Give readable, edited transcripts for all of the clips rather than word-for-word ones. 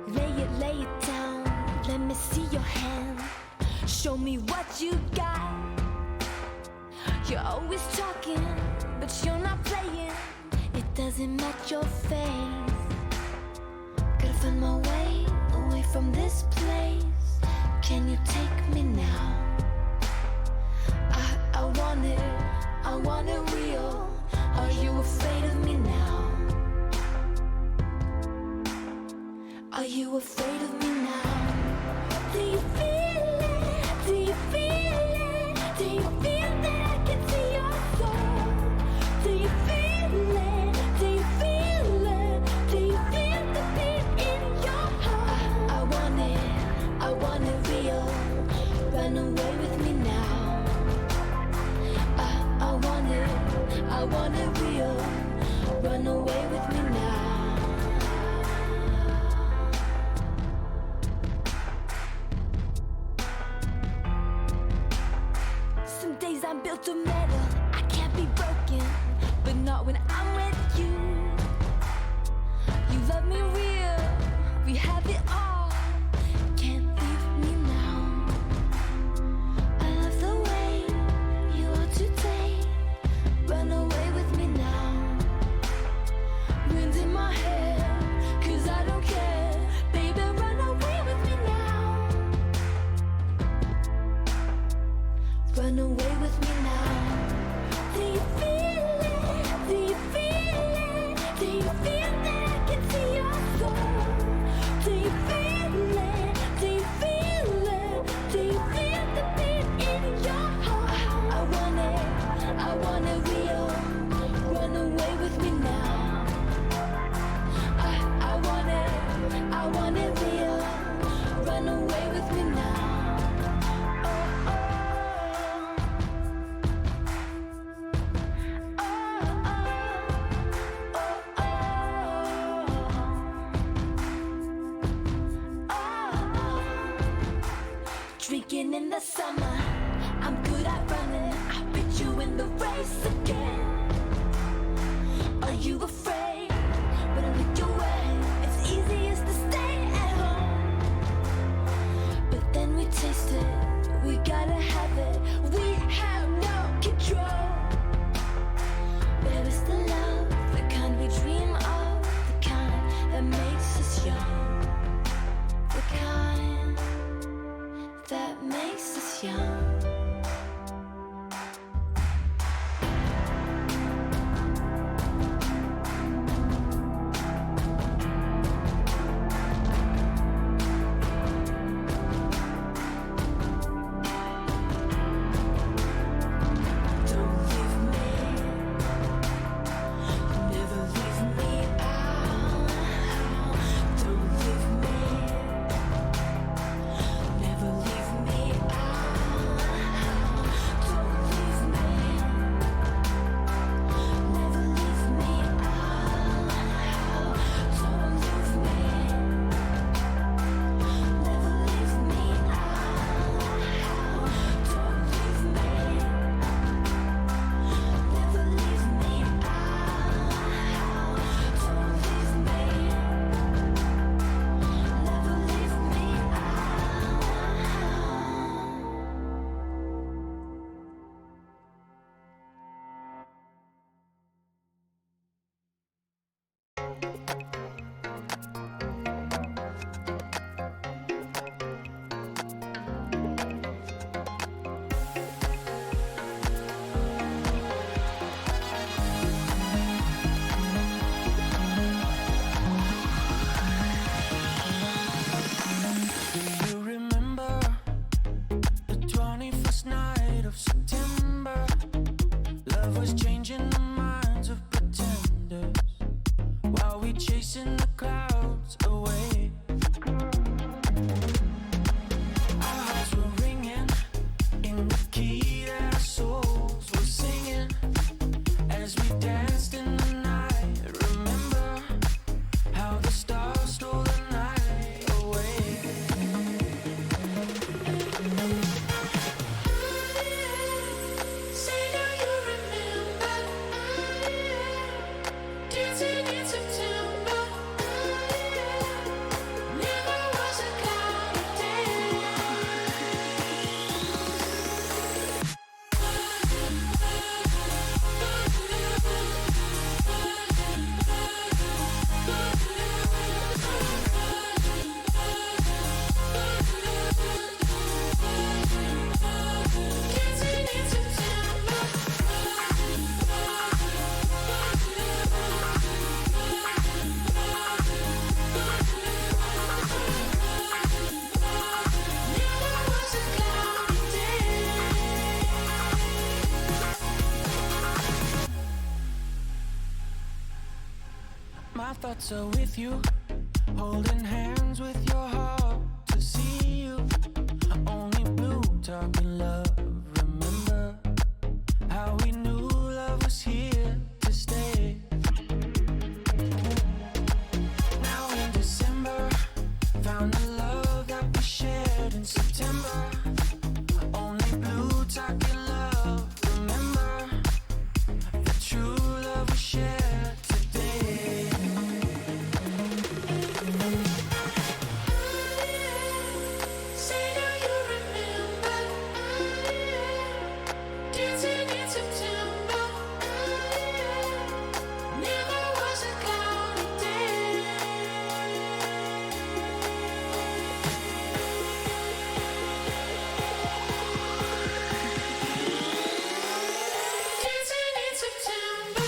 Lay it down, let me see your hand. Show me what you got. You're always talking, but you're not playing. It doesn't match your face. Gotta find my way away from this place. Can you take me now? I want it real. Are you afraid of me now? Are you afraid of me now? Do you feel it? Do you feel it? Do you feel that I can see your soul? Do you feel it? Do you feel it? Do you feel the beat in your heart? I want it real. Run away with me now. I want it real. Run away with me now. I'm built of metal, I can't be broken, but not when I'm with you. You love me real, we have it all, can't leave me now. I love the way you are today, run away with me now. Wind in my hair, 'cause I don't care, baby, run away with me now. Run away with me now. Do you feel it? Do you feel it? Do you feel that I can see your soul? Do you feel it? Do you feel it? Do you feel the beat in your heart? I want it real. Run away with me now. I want it real. Run away with me now. Drinking in the summer, I'm good at running. I beat you in the race again. Are you afraid when I look your way? It's easiest to stay at home, but then we taste it. We gotta have it. We have no control. Where is the love, the kind we dream of, the kind that makes us young, the kind that makes us young. My thoughts are with you, holding hands with your heart to see you. Only blue talking love. Remember how we knew love was here to stay. Now in December, found the love that we shared in September. Only blue talking love. Remember the true love we shared today. Say, do you remember dancing in September? Never was a cloudy day. Dancing in September.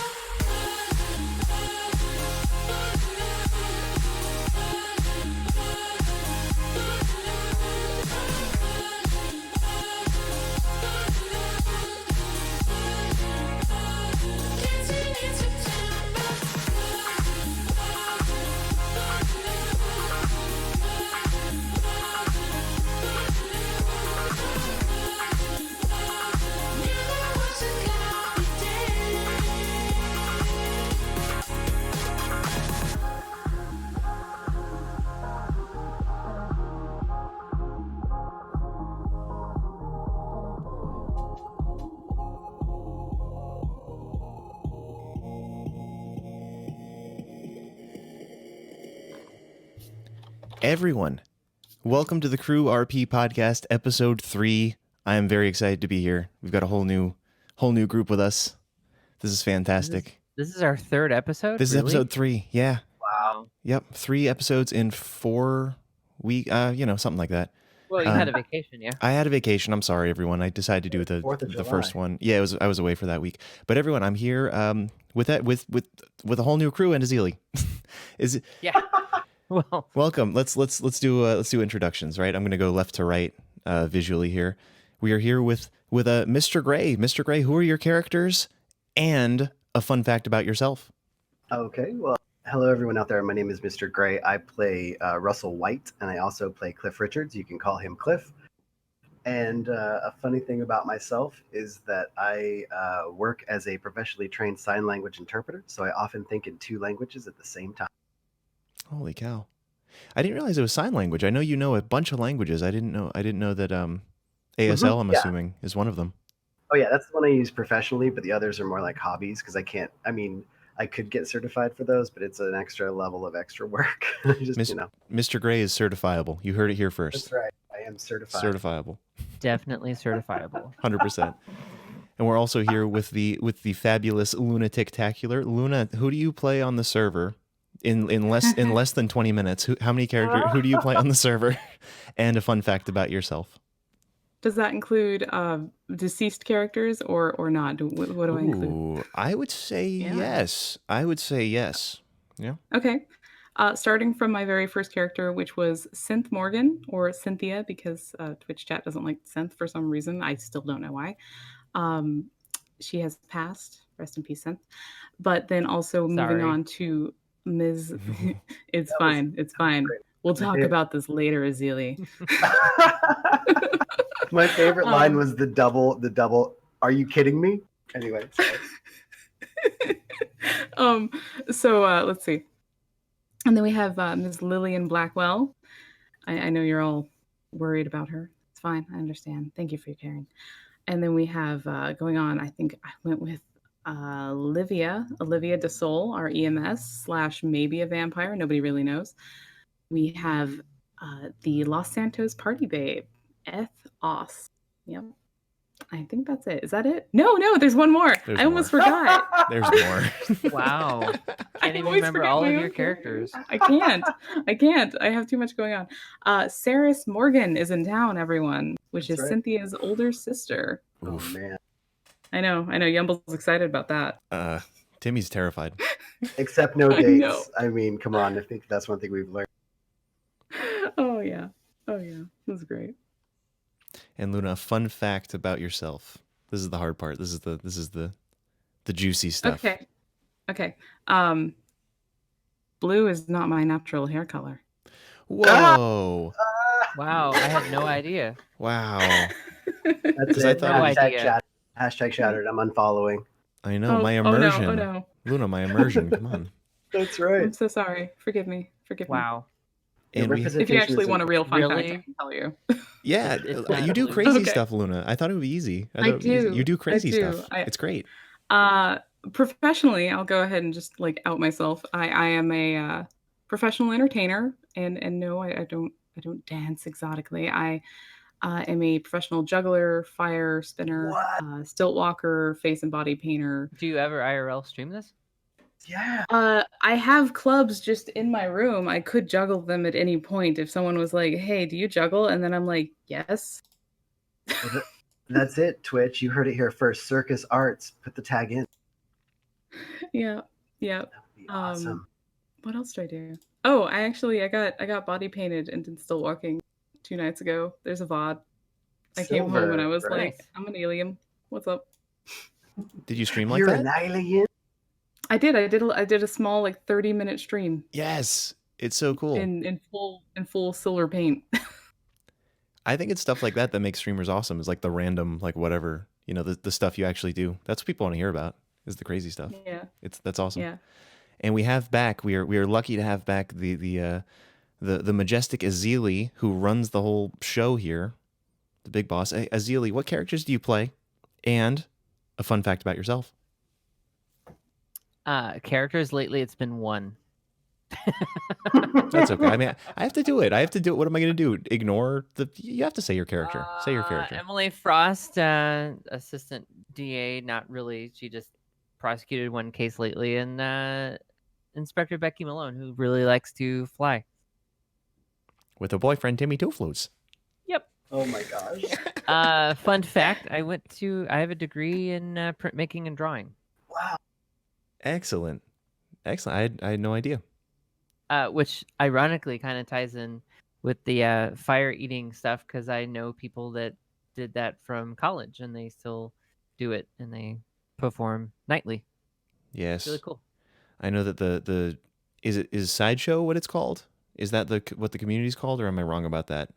Dancing in September. Never was a cloudy day. Everyone, welcome to the TheCrewRp Podcast, episode 3. I am very excited to be here. We've got a whole new group with us. This is fantastic. This is our third episode? This is Really? episode 3. Yeah. Wow. Yep. 3 episodes in 4 weeks. Something like that. Well, you had a vacation, yeah? I had a vacation. I'm sorry, everyone. I decided to do the 4th of the first July. one. Yeah, I was away for that week. But everyone, I'm here with a whole new crew and Ezilii. Yeah. Well, Welcome. Let's do introductions, right? I'm going to go left to right visually here. We are here with Mr. Gray. Mr. Gray, who are your characters and a fun fact about yourself? Okay, well, hello everyone out there. My name is Mr. Gray. I play Russell White, and I also play Cliff Richards. You can call him Cliff. And a funny thing about myself is that I work as a professionally trained sign language interpreter, so I often think in 2 languages at the same time. Holy cow. I didn't realize it was sign language. I know you know a bunch of languages. I didn't know that ASL, I'm Yeah. assuming, is one of them. Oh yeah, that's the one I use professionally, but the others are more like hobbies because I could get certified for those, but it's an extra level of extra work. Just, Mr. Gray is certifiable. You heard it here first. That's right. I am certified. Certifiable. definitely certifiable. 100%. And we're also here with the fabulous Lunatictacular. Luna, who do you play on the server? In less than 20 minutes, who do you play on the server? And a fun fact about yourself. Does that include deceased characters or not? What do I include? Ooh, I would say yes. Yeah. Okay. Starting from my very first character, which was Synth Morgan, or Cynthia, because Twitch chat doesn't like Synth for some reason. I still don't know why. She has passed. Rest in peace, Synth. But then also moving on to Ms. It's fine. It's fine. We'll talk about this later, Ezilii. My favorite line was the double. Are you kidding me? Anyway. So let's see. And then we have Ms. Lillian Blackwell. I know you're all worried about her. It's fine. I understand. Thank you for your caring. And then we have going on, I think I went with Olivia DeSoul, our EMS / maybe a vampire. Nobody really knows. We have the Los Santos party babe, Eth Oss. Yep. I think that's it. Is that it? No, there's one more. I almost forgot. There's more. Wow. Can't even always remember forget all my of own your characters. I can't. I have too much going on. Saris Morgan is in town, everyone, which That's is right. Cynthia's older sister. Oh Oof. man. I know. Yumble's excited about that. Timmy's terrified. Except no I dates. know. I mean, come on. I think that's one thing we've learned. Oh yeah. That's great. And Luna, a fun fact about yourself. This is the hard part. This is the juicy stuff. Okay. blue is not my natural hair color. Whoa! Wow, I had no idea. Wow! That's 'Cause I it. thought No Hashtag idea. shattered. Hashtag shattered. I'm unfollowing. I know my Oh no! immersion, Oh no! Luna. My immersion. Come on. That's I'm right. so sorry. Forgive me. Forgive me. Wow. Your And we, If representation you actually is want a real fun fact, Really? I can tell you. yeah, It's not you do blue. crazy Okay. stuff, Luna. I thought it would be easy. I thought you do. do crazy I do. stuff. It's great. Professionally, I'll go ahead and just like out myself. I am a professional entertainer, and no, I don't dance exotically. I am a professional juggler, fire spinner, What? stilt walker, face and body painter. Do you ever IRL stream this? Yeah. I have clubs just in my room. I could juggle them at any point if someone was like, "Hey, do you juggle?" And then I'm like, "Yes." That's it, Twitch. You heard it here first. Circus Arts. Put the tag in. Yeah. That would be awesome. What else do I do? Oh, I got body painted and did still walking 2 nights ago. There's a VOD. I came home and I was right? like, I'm an alien. What's up? Did you stream like You're that? Oh, an alien? I did a small like 30-minute stream Yes, it's so cool. in full silver paint. I think it's stuff like that that makes streamers awesome. Is like the random, like whatever, the stuff you actually do. That's what people want to hear about. Is the crazy stuff. Yeah. That's awesome. Yeah. And we have back. We are lucky to have back the majestic Ezilii, who runs the whole show here, the big boss. Hey, Ezilii, what characters do you play? And a fun fact about yourself. Characters lately, it's been one. That's okay. I mean, I have to do it. What am I going to do? Ignore the? You have to say your character. Say your character. Emily Frost, assistant DA. Not really. She just prosecuted one case lately, and Inspector Becky Malone, who really likes to fly. With a boyfriend, Timmy Two Flutes. Yep. Oh my gosh. Fun fact: I have a degree in printmaking and drawing. Wow. Excellent. I had no idea. Which ironically kind of ties in with the fire eating stuff, because I know people that did that from college and they still do it and they perform nightly. Yes. It's really cool. I know that is Sideshow what it's called? Is that what the community's called, or am I wrong about that?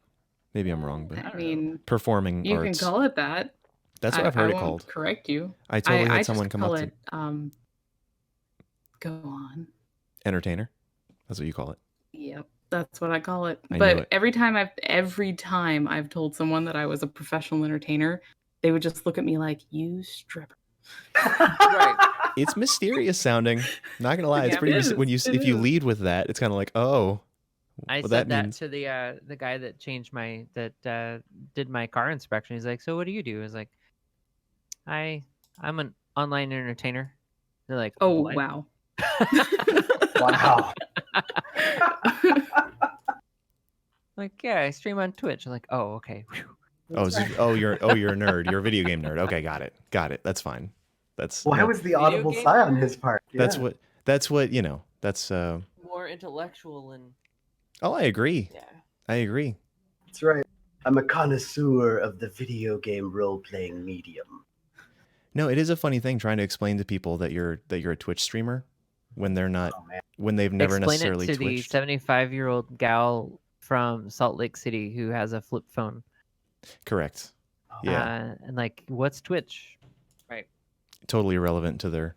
Maybe I'm wrong, but I mean, performing you arts. can call it that. That's what I've heard I it won't called. correct you. I totally had I someone just come call up it, to go on. entertainer. That's what you call it. Yep, that's what I call it. I knew But it. every time I've told someone that I was a professional entertainer, they would just look at me like, "You stripper." Right. It's mysterious sounding. Not gonna lie, it's Yeah, pretty. it When you is. if you lead with that, it's kind of like, oh, I well, said that means to the guy that did my car inspection. He's like, "So what do you do?" I was like, I'm an online entertainer. They're like, Oh "What?" wow. Wow. Like, yeah, I stream on Twitch. I'm like, oh, okay. Whew. you're a nerd. You're a video game nerd. Okay, got it. That's fine. That's Why no, was the audible game sigh on nerd? his part? that's Yeah. what that's More intellectual and oh, I agree. yeah. I agree. That's right. I'm a connoisseur of the video game role-playing medium. No, it is a funny thing trying to explain to people that you're a Twitch streamer when they're not, Oh man. when they've never Explain necessarily it to Twitched. the 75-year-old gal from Salt Lake City who has a flip phone. Correct. Oh, Yeah. And like, what's Twitch? Right. Totally irrelevant to their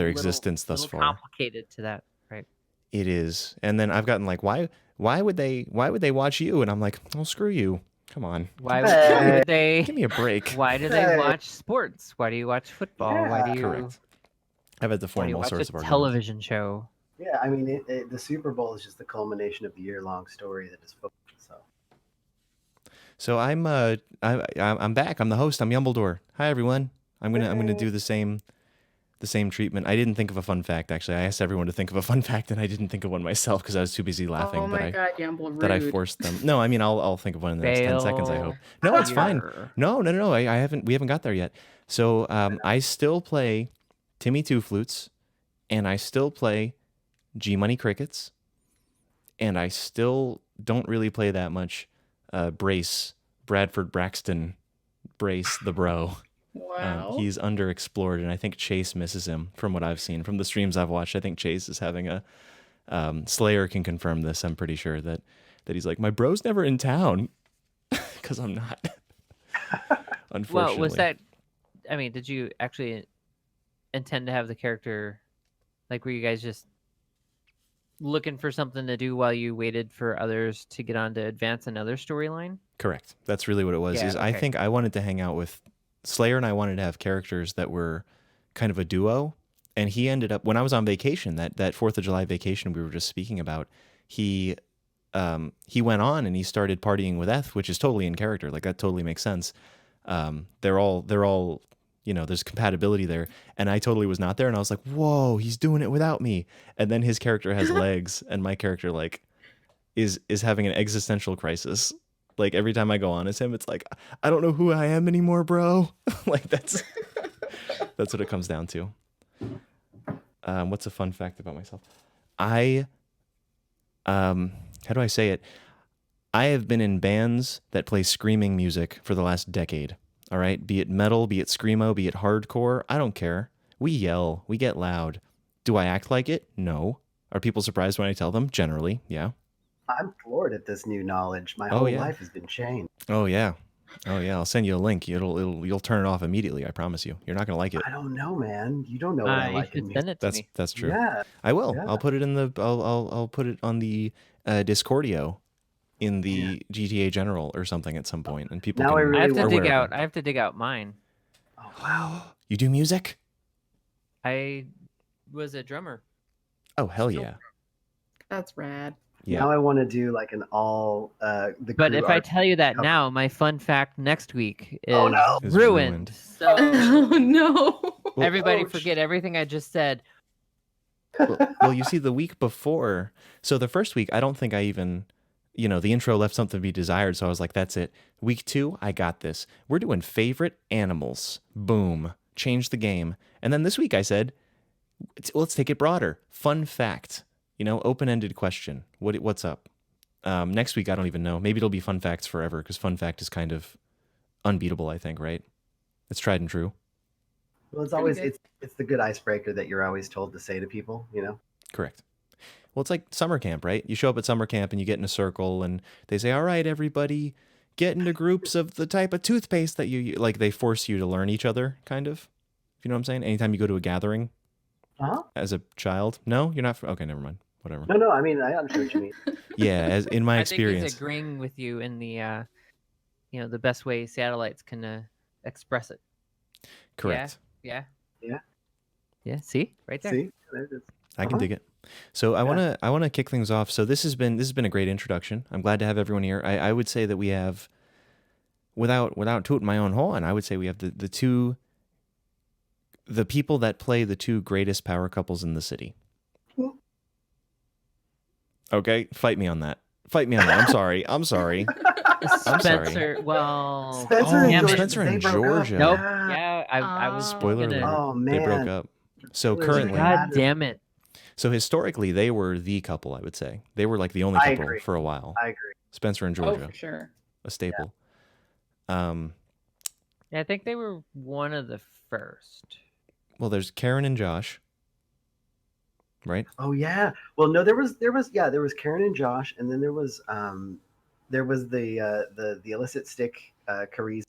existence thus little far. complicated to that. Right. It is. And then I've gotten like, why would they watch you? And I'm like, oh, screw you. Come on. Why Hey. would they? Give me a break. Why do they Hey. watch sports? Why do you watch football? Why do you? Correct. I've had to Why do form you all watch sorts a of arguments. television show? Yeah, I mean, the Super Bowl is just the culmination of the year-long story that is football. So I'm back. I'm the host. I'm Yumbledore. Hi everyone. I'm gonna do the same treatment. I didn't think of a fun fact actually. I asked everyone to think of a fun fact, and I didn't think of one myself because I was too busy laughing. Oh my god, Yumble, rude. that I forced them. No, I mean I'll think of one in the next 10 seconds. I hope. No, it's fine. Failure. No. We haven't got there yet. So I still play Timmy Two Flutes, and I still play G Money Crickets, and I still don't really play that much Bradford Braxton Brace the bro. Wow. He's underexplored, and I think Chase misses him from what I've seen from the streams I've watched. I think Chase is having Slayer can confirm this. I'm pretty sure that he's like, my bro's never in town, because I'm not. Unfortunately. Well, was that? I mean, did you actually intend to have the character? Like, were you guys just looking for something to do while you waited for others to get on to advance another storyline? Correct. That's really what it was. Yeah, I okay. think I wanted to hang out with Slayer, and I wanted to have characters that were kind of a duo. And he ended up, when I was on vacation, that 4th of July vacation we were just speaking about, he went on and he started partying with Eth, which is totally in character. Like, that totally makes sense. They're all, you know, there's compatibility there. And I totally was not there. And I was like, whoa, he's doing it without me. And then his character has legs, and my character, like, is having an existential crisis. Like, every time I go on as him, it's like, I don't know who I am anymore, bro. Like, that's what it comes down to. What's a fun fact about myself? How do I say it? I have been in bands that play screaming music for the last decade. All right? Be it metal, be it screamo, be it hardcore. I don't care. We yell. We get loud. Do I act like it? No. Are people surprised when I tell them? Generally, yeah. I'm floored at this new knowledge. My Oh, whole yeah. life has been changed. Oh yeah. I'll send you a link. You'll turn it off immediately. I promise you. You're not gonna like it. I don't know, man. You don't know what I You like in should music. send it to me. That's true. Yeah. I will. Yeah. I'll put it in the. I'll put it on the Discordio in the GTA General or something at some point, and people. Now can, I really I have to want- dig out. I have to dig out mine. Oh wow. You do music? I was a drummer. Oh hell yeah. That's rad. Yeah. Now I want to do like an all the. But if I TheCrewRp tell you that cover. now, my fun fact next week is Oh, no. Is ruined. ruined. So Oh no. everybody Ouch. forget everything I just said. Well, you see, the week before, so the first week, I don't think I even, the intro left something to be desired. So I was like, that's it. Week 2, I got this. We're doing favorite animals. Boom. Change the game. And then this week I said, let's take it broader. Fun fact. Open-ended question. What's up? Next week, I don't even know. Maybe it'll be fun facts forever, because fun fact is kind of unbeatable, I think, right? It's tried and true. Well, it's Pretty always good. it's the good icebreaker that you're always told to say to people. Correct. Well, it's like summer camp, right? You show up at summer camp and you get in a circle and they say, all right, everybody, get into groups of the type of toothpaste that you use. Like, they force you to learn each other, kind of. If you know what I'm saying? Anytime you go to a gathering Huh? as a child. No, you're not. Okay, never mind. Whatever. No. I mean, I understand what you mean. Yeah, as in my I experience. think he's agreeing with you in the, the best way Seattleites can express it. Correct. Yeah. Yeah. Yeah. See, right there. See, there it is. I can dig it. So I want to kick things off. So this has been a great introduction. I'm glad to have everyone here. I would say that we have, without tooting my own horn, I would say we have the people that play the 2 greatest power couples in the city. Okay, fight me on that. I'm sorry. I'm sorry. Spencer. Well, Spencer and damn it. Georgia. Spencer and they broke up. Georgia. Nope. Yeah. Yeah, I was Spoiler gonna- alert. Oh man. They broke up. So Spoilers. currently, God damn it. so historically, they were the couple, I would say. They were like the only I couple agree. for a while. I agree. Spencer and Oh, Georgia, for sure. a staple. Yeah, I think they were one of the first. Well, there's Karen and Josh, right? Oh yeah. Well, no, there was Karen and Josh, and then there was the illicit stick Carice,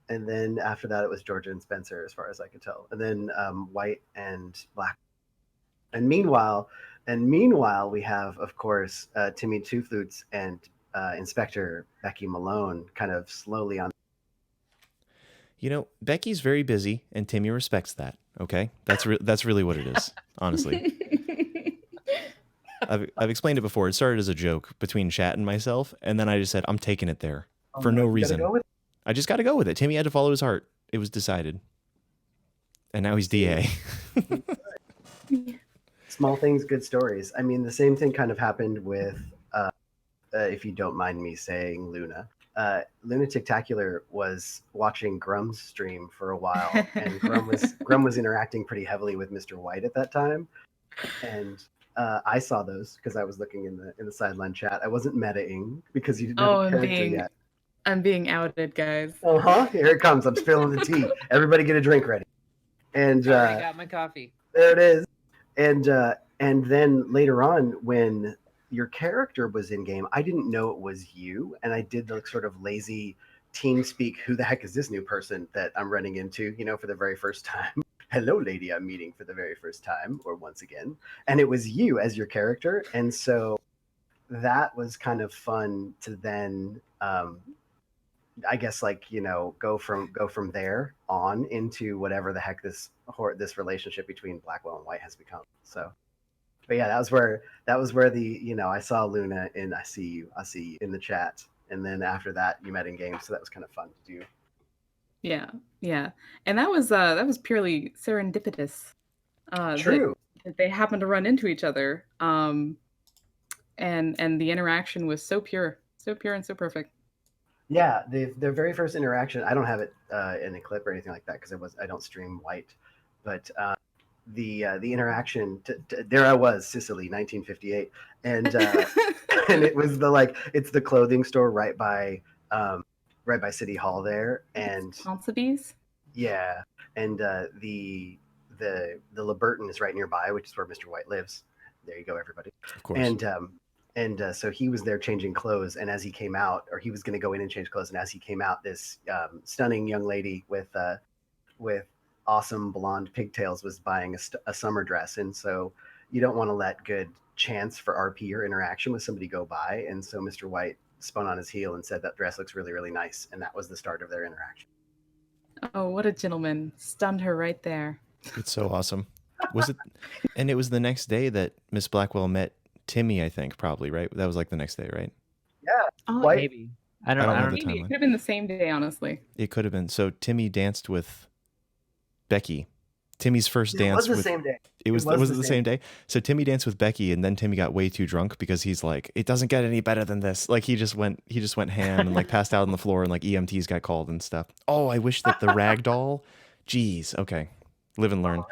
and then after that it was Georgia and Spencer, as far as I could tell, and then White and Black. And meanwhile, we have, of course, Timmy Two Flutes and Inspector Becky Malone, kind of slowly on. Becky's very busy, and Timmy respects that. Okay, that's really what it is. Honestly, I've explained it before. It started as a joke between Chat and myself, and then I just said I'm taking it there for no You gotta reason. go with it. I just got to go with it. Timmy had to follow his heart. It was decided, and now he's DA. Small things, good stories. I mean, the same thing kind of happened with, if you don't mind me saying, Luna. Lunatictacular was watching Grum's stream for a while, and Grum was interacting pretty heavily with Mr. White at that time, and I saw those because I was looking in the sideline chat. I wasn't metaing because you didn't have a character yet. I'm being outed, guys. Here it comes. I'm spilling the tea. Everybody get a drink ready. And I already got my coffee. there it is. And then later on, when your character was in game, I didn't know it was you, and I did the sort of lazy team speak. Who the heck is this new person that I'm running into? For the very first time. Hello, lady, I'm meeting for the very first time, or once again, and it was you as your character, and so that was kind of fun to then. I guess go from there on into whatever the heck this relationship between Blackwell and White has become. So, but yeah, that was where the I saw Luna and I see you in the chat, and then after that you met in game, so that was kind of fun to do. Yeah, and that was purely serendipitous. True. That they happened to run into each other, and the interaction was so pure and so perfect. Yeah, their very first interaction. I don't have it in a clip or anything like that because I don't stream White, but the interaction. There I was, Sicily, 1958, and and it was it's the clothing store right by City Hall there, and Ponsonby's. Yeah, and the Liberton is right nearby, which is where Mr. White lives. There you go, everybody. Of course. And so he was there changing clothes, and as he came out, or he was going to go in and change clothes, and as he came out, this stunning young lady with awesome blonde pigtails was buying a summer dress, and so you don't want to let good chance for RP or interaction with somebody go by, and so Mr. White spun on his heel and said that dress looks really, really nice, and that was the start of their interaction. Oh, what a gentleman. Stunned her right there. It's so awesome. Was it? And it was the next day that Miss Blackwell met Timmy, I think, probably, right? That was like the next day, right? Yeah. Oh, Maybe. I don't know the maybe. It timeline. could have been the same day, honestly. It could have been. So Timmy danced with Becky. Timmy's first dance. It was the same day. Was it the same day? So Timmy danced with Becky, and then Timmy got way too drunk because he's like, it doesn't get any better than this. Like he just went ham and like passed out on the floor, and like EMTs got called and stuff. Oh, I wish that the rag doll. Jeez. Okay. Live and learn.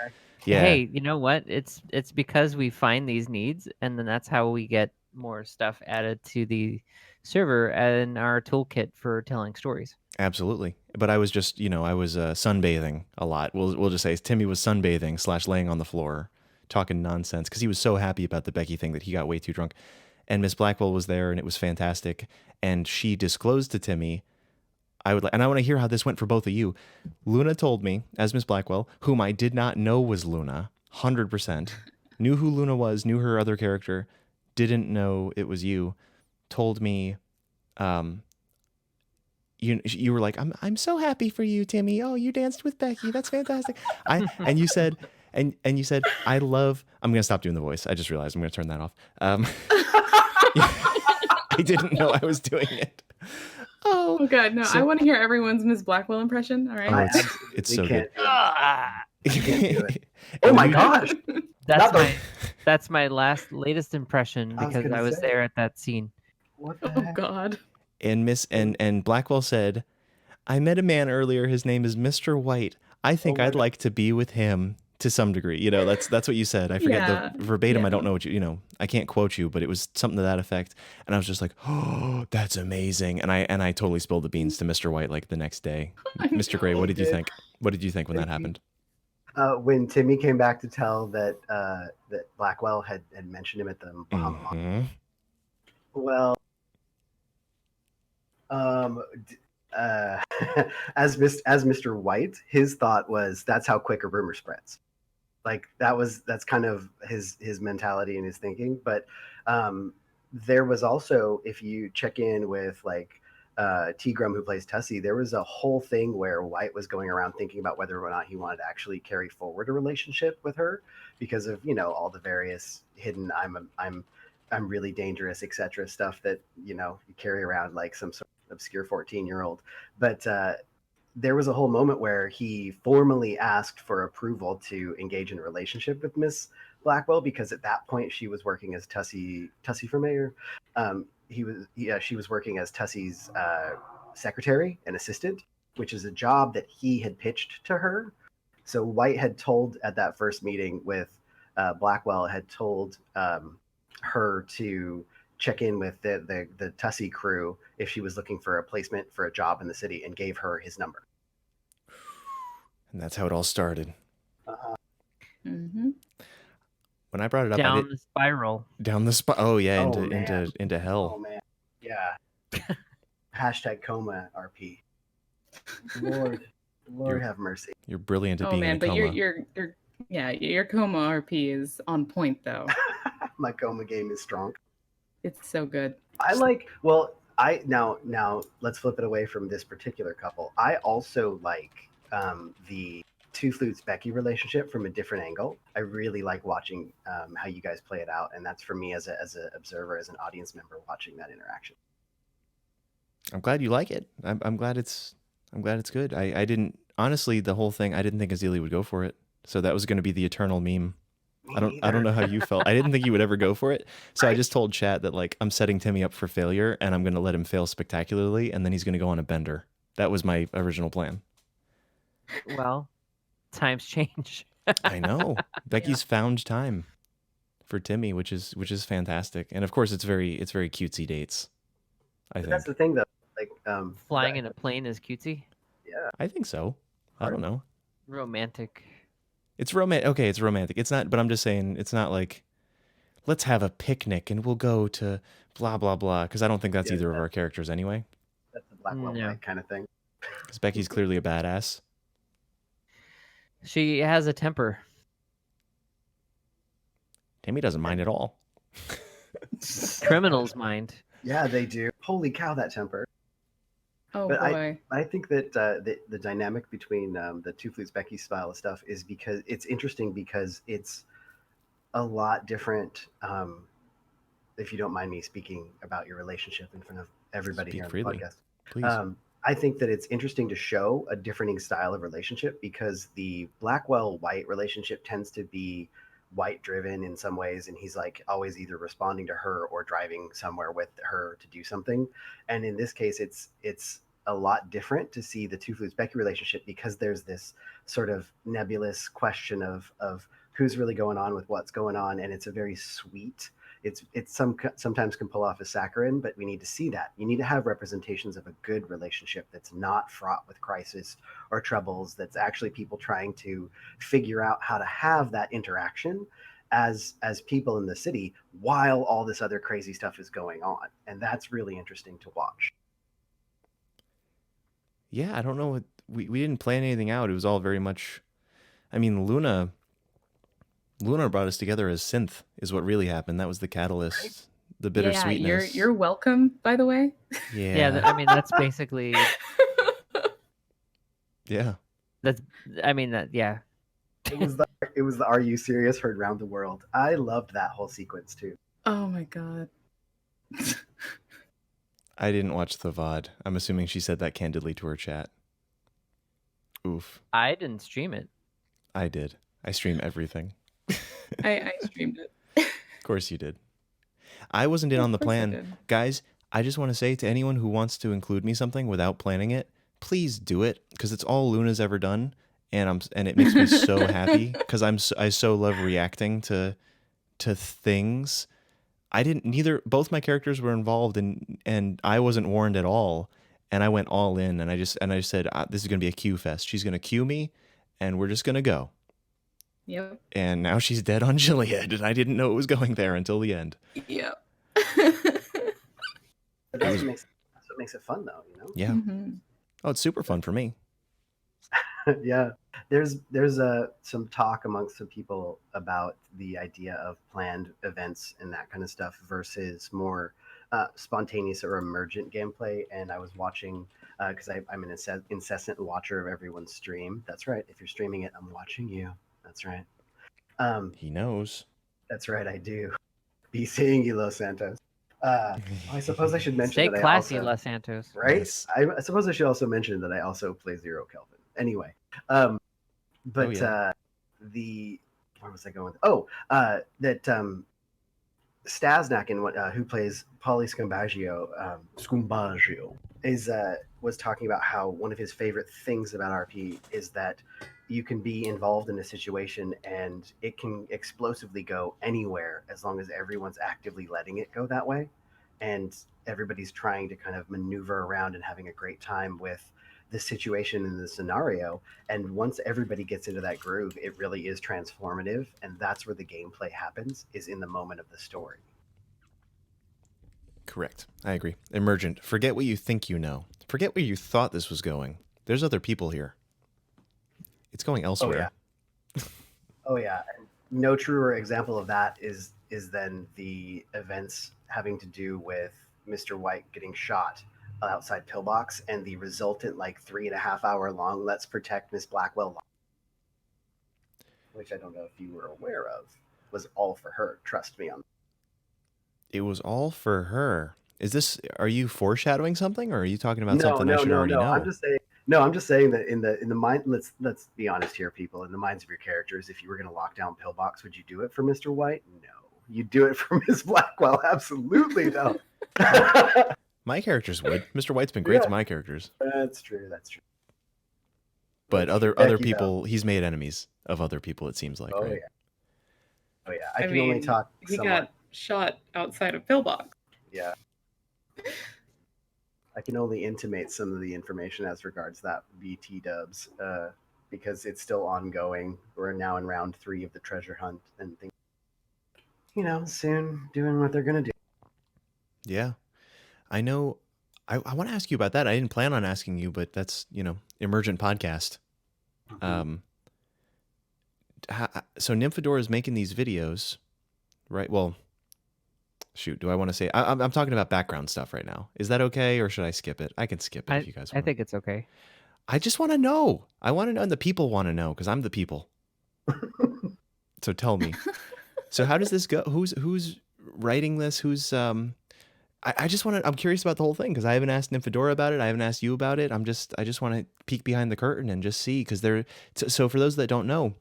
Yeah. Hey, you know what? It's because we find these needs, and then that's how we get more stuff added to the server and our toolkit for telling stories. Absolutely. But I was just, I was sunbathing a lot. We'll just say Timmy was sunbathing / laying on the floor, talking nonsense because he was so happy about the Becky thing that he got way too drunk. And Miss Blackwell was there, and it was fantastic. And she disclosed to Timmy, and I want to hear how this went for both of you. Luna told me, as Miss Blackwell, whom I did not know was Luna, 100%, knew who Luna was, knew her other character, didn't know it was you, told me, you were like, I'm so happy for you, Timmy. Oh, you danced with Becky. That's fantastic. And you said, I love. I'm gonna stop doing the voice. I just realized I'm gonna turn that off. I didn't know I was doing it. Oh God, no! I want to hear everyone's Miss Blackwell impression. All right. Oh, it's so good. Oh my gosh! That's my latest impression because I was there at that scene. What the Oh heck? God. And Blackwell said, I met a man earlier. His name is Mr. White. I think I'd like to be with him to some degree. That's what you said. I forget the verbatim. Yeah. I don't know what I can't quote you, but it was something to that effect. And I was just like, oh, that's amazing. And I totally spilled the beans to Mr. White like the next day. Mr. Gray, what did you think? What did you think when that happened? When Timmy came back to tell that that Blackwell had mentioned him at the Bahama. Well, as Mr. White, his thought was that's how quick a rumor spreads. Like that's kind of his mentality and his thinking. But there was also, if you check in with Tigrum, who plays Tussie, there was a whole thing where White was going around thinking about whether or not he wanted to actually carry forward a relationship with her because of all the various hidden I'm really dangerous, etc. stuff that you carry around like some sort of obscure 14-year-old. But there was a whole moment where he formally asked for approval to engage in a relationship with Miss Blackwell because at that point she was working as Tussie for mayor. She was working as Tussie's secretary and assistant, which is a job that he had pitched to her. So White had told at that first meeting with Blackwell had told her to check in with the Tussie crew if she was looking for a placement for a job in the city and gave her his number. And that's how it all started. Mm-hmm. when I brought it up, Down the spiral. down the Oh yeah, Oh, into man. into Oh hell. man, yeah. Hashtag coma RP. Lord, Lord have mercy. You're brilliant at Oh being in man, a but coma. your coma RP is on point though. My coma game is strong. It's so good. Now let's flip it away from this particular couple. I also like the Two Flutes Becky relationship from a different angle. I really like watching how you guys play it out, and that's for me as an observer, as an audience member, watching that interaction. I'm glad you like it. I'm glad it's good. I didn't honestly the whole thing. I didn't think Ezilii would go for it. So that was going to be the eternal meme. Me I don't neither. know how you felt. I didn't think you would ever go for it. So I Right. just told chat that like I'm setting Timmy up for failure and I'm going to let him fail spectacularly and then he's going to go on a bender. That was my original plan. Well, times change. I know. Becky's found time for Timmy, which is fantastic. And of course it's very cutesy dates. I But think. that's the thing, though. Like Flying in a plane is cutesy. yeah, I think so. I don't know. Romantic. It's romantic. Okay, it's romantic. It's not, but I'm just saying it's not like let's have a picnic and we'll go to blah blah blah because I don't think that's Yeah, either of our characters anyway. that's the black well No. white kind of thing. Because Becky's clearly a badass. She has a temper. Timmy doesn't mind at all. Criminals mind. Yeah, they do. Holy cow, that temper. Oh But boy. I think that the dynamic between the Two Flutes Becky style of stuff is because it's interesting because it's a lot different. If you don't mind me speaking about your relationship in front of everybody Speak here on freely. the podcast, Please. I think that it's interesting to show a differing style of relationship because the Blackwell White relationship tends to be white driven in some ways, and he's like always either responding to her or driving somewhere with her to do something. And in this case, it's a lot different to see the Two Flutes Becky relationship because there's this sort of nebulous question of who's really going on with what's going on, and it's a very sweet. Sometimes can pull off a saccharine, but we need to see that. You need to have representations of a good relationship that's not fraught with crisis or troubles. That's actually people trying to figure out how to have that interaction as people in the city while all this other crazy stuff is going on, and that's really interesting to watch. Yeah, I don't know what we didn't plan anything out. It was all very much. I mean, Luna brought us together as synth is what really happened. That was the catalyst. Right. The bittersweetness. You're welcome, by the way. Yeah. Yeah, I mean that's basically Yeah. yeah. It was the Are You Serious heard round the world. I loved that whole sequence too. Oh my god. I didn't watch the VOD. I'm assuming she said that candidly to her chat. Oof. I didn't stream it. I did. I stream everything. I streamed it. Of course you did. I wasn't in on the Of course I plan. did. Guys, I just want to say to anyone who wants to include me something without planning it, please do it because it's all Luna's ever done and it makes me so happy because I so love reacting to things. Both my characters were involved and I wasn't warned at all and I went all in and I just said this is going to be a Q fest. She's going to cue me and we're just going to go. Yep. And now she's dead on Gilead, and I didn't know it was going there until the end. Yep. But that's what makes it fun, though. You know. Yeah. Mhm. Oh, it's super fun for me. Yeah, there's some talk amongst some people about the idea of planned events and that kind of stuff versus more spontaneous or emergent gameplay. And I was watching because I'm an incessant watcher of everyone's stream. That's right. If you're streaming it, I'm watching you. That's right. He knows. That's right. I do. Be seeing you, Los Santos. I suppose I should mention Stay that classy, I also, Los Santos. right? Yes. I suppose I should also mention that I also play Zero Kelvin. Anyway, but Oh, yeah. where was I going? That Stasnakin, who plays Polly Scumbaggio, was talking about how one of his favorite things about RP is that you can be involved in a situation and it can explosively go anywhere as long as everyone's actively letting it go that way, and everybody's trying to kind of maneuver around and having a great time with the situation in the scenario. And once everybody gets into that groove, it really is transformative, and that's where the gameplay happens, is in the moment of the story. Correct. I agree. Emergent. Forget what you think you know. Forget where you thought this was going. There's other people here. It's going elsewhere. Oh yeah. And no truer example of that is then the events having to do with Mr. White getting shot outside Pillbox and the resultant 3.5 hour long Let's Protect Miss Blackwell, which I don't know if you were aware of, was all for her. Trust me on that. It was all for her. Are you foreshadowing something, or are you talking about something I should already know? I'm just saying that in the mind, let's be honest here, people. In the minds of your characters, if you were going to lock down Pillbox, would you do it for Mr. White? No. You do it for Miss Blackwell? Absolutely no. My characters would. Mr. White's been great to my characters. That's true. But That's other Becky, people, though. he's made enemies of other people, it seems like, right? Oh yeah. I can only talk. He got shot outside of Pillbox. Yeah. I can only intimate some of the information as regards that BT dubs, because it's still ongoing. We're now in round 3 of the treasure hunt, and things, soon doing what they're gonna do. Yeah. I know. I want to ask you about that. I didn't plan on asking you, but that's, Emergent Podcast. Mhm. So Nymphadora is making these videos, right? Well, shoot, do I want to say? I'm talking about background stuff right now. Is that okay, or should I skip it? I can skip it if you guys want. I think it's okay. I just want to know. I want to know, and the people want to know, because I'm the people. So tell me. So how does this go? Who's writing this? Who's I just want to. I'm curious about the whole thing, because I haven't asked Nymphadora about it. I haven't asked you about it. I just want to peek behind the curtain and just see, because so for those that don't know,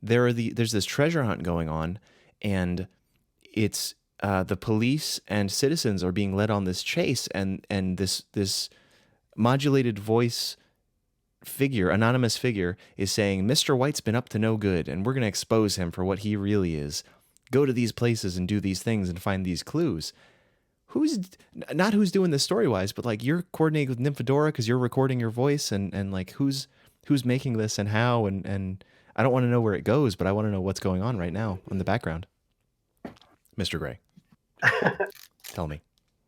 there's this treasure hunt going on, and it's the police and citizens are being led on this chase, and this modulated voice figure, anonymous figure, is saying, Mr. White's been up to no good, and we're going to expose him for what he really is. Go to these places and do these things and find these clues. Who's doing this story-wise, but you're coordinating with Nymphadora because you're recording your voice, and who's making this and how, and I don't want to know where it goes, but I want to know what's going on right now in the background. Mr. Gray, tell me.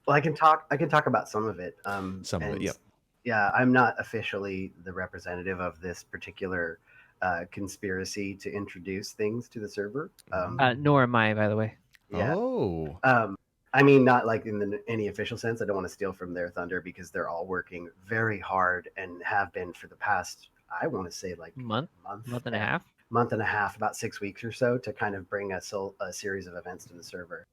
Well, I can talk about some of it. Some of it, yep. Yeah, I'm not officially the representative of this particular conspiracy to introduce things to the server. Nor am I, by the way. Yeah. Oh. I mean, not in any official sense. I don't want to steal from their thunder, because they're all working very hard and have been for the past, I want to say month and a half. Month and a half, about 6 weeks or so, to kind of bring a series of events to the server.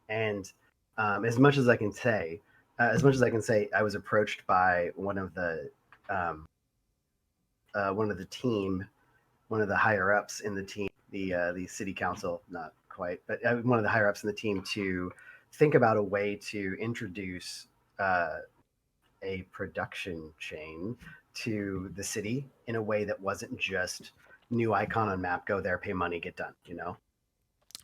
And as much as I can say, I was approached by one of the higher ups in the team, the city council, not quite, but one of the higher ups in the team, to think about a way to introduce a production chain to the city in a way that wasn't just new icon on map, go there, pay money, get done,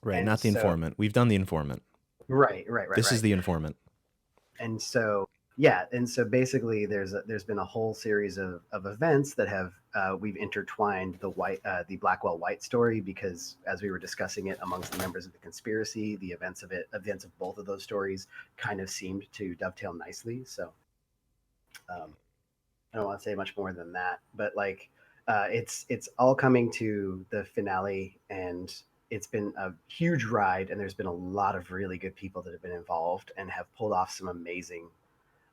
Right, and not the informant. We've done the informant. Right. This is the informant. And so basically there's been a whole series of events that have we've intertwined the Blackwell White story, because as we were discussing it amongst the members of the conspiracy, the events of both of those stories kind of seemed to dovetail nicely. So I don't want to say much more than that, but it's all coming to the finale, and it's been a huge ride, and there's been a lot of really good people that have been involved and have pulled off some amazing,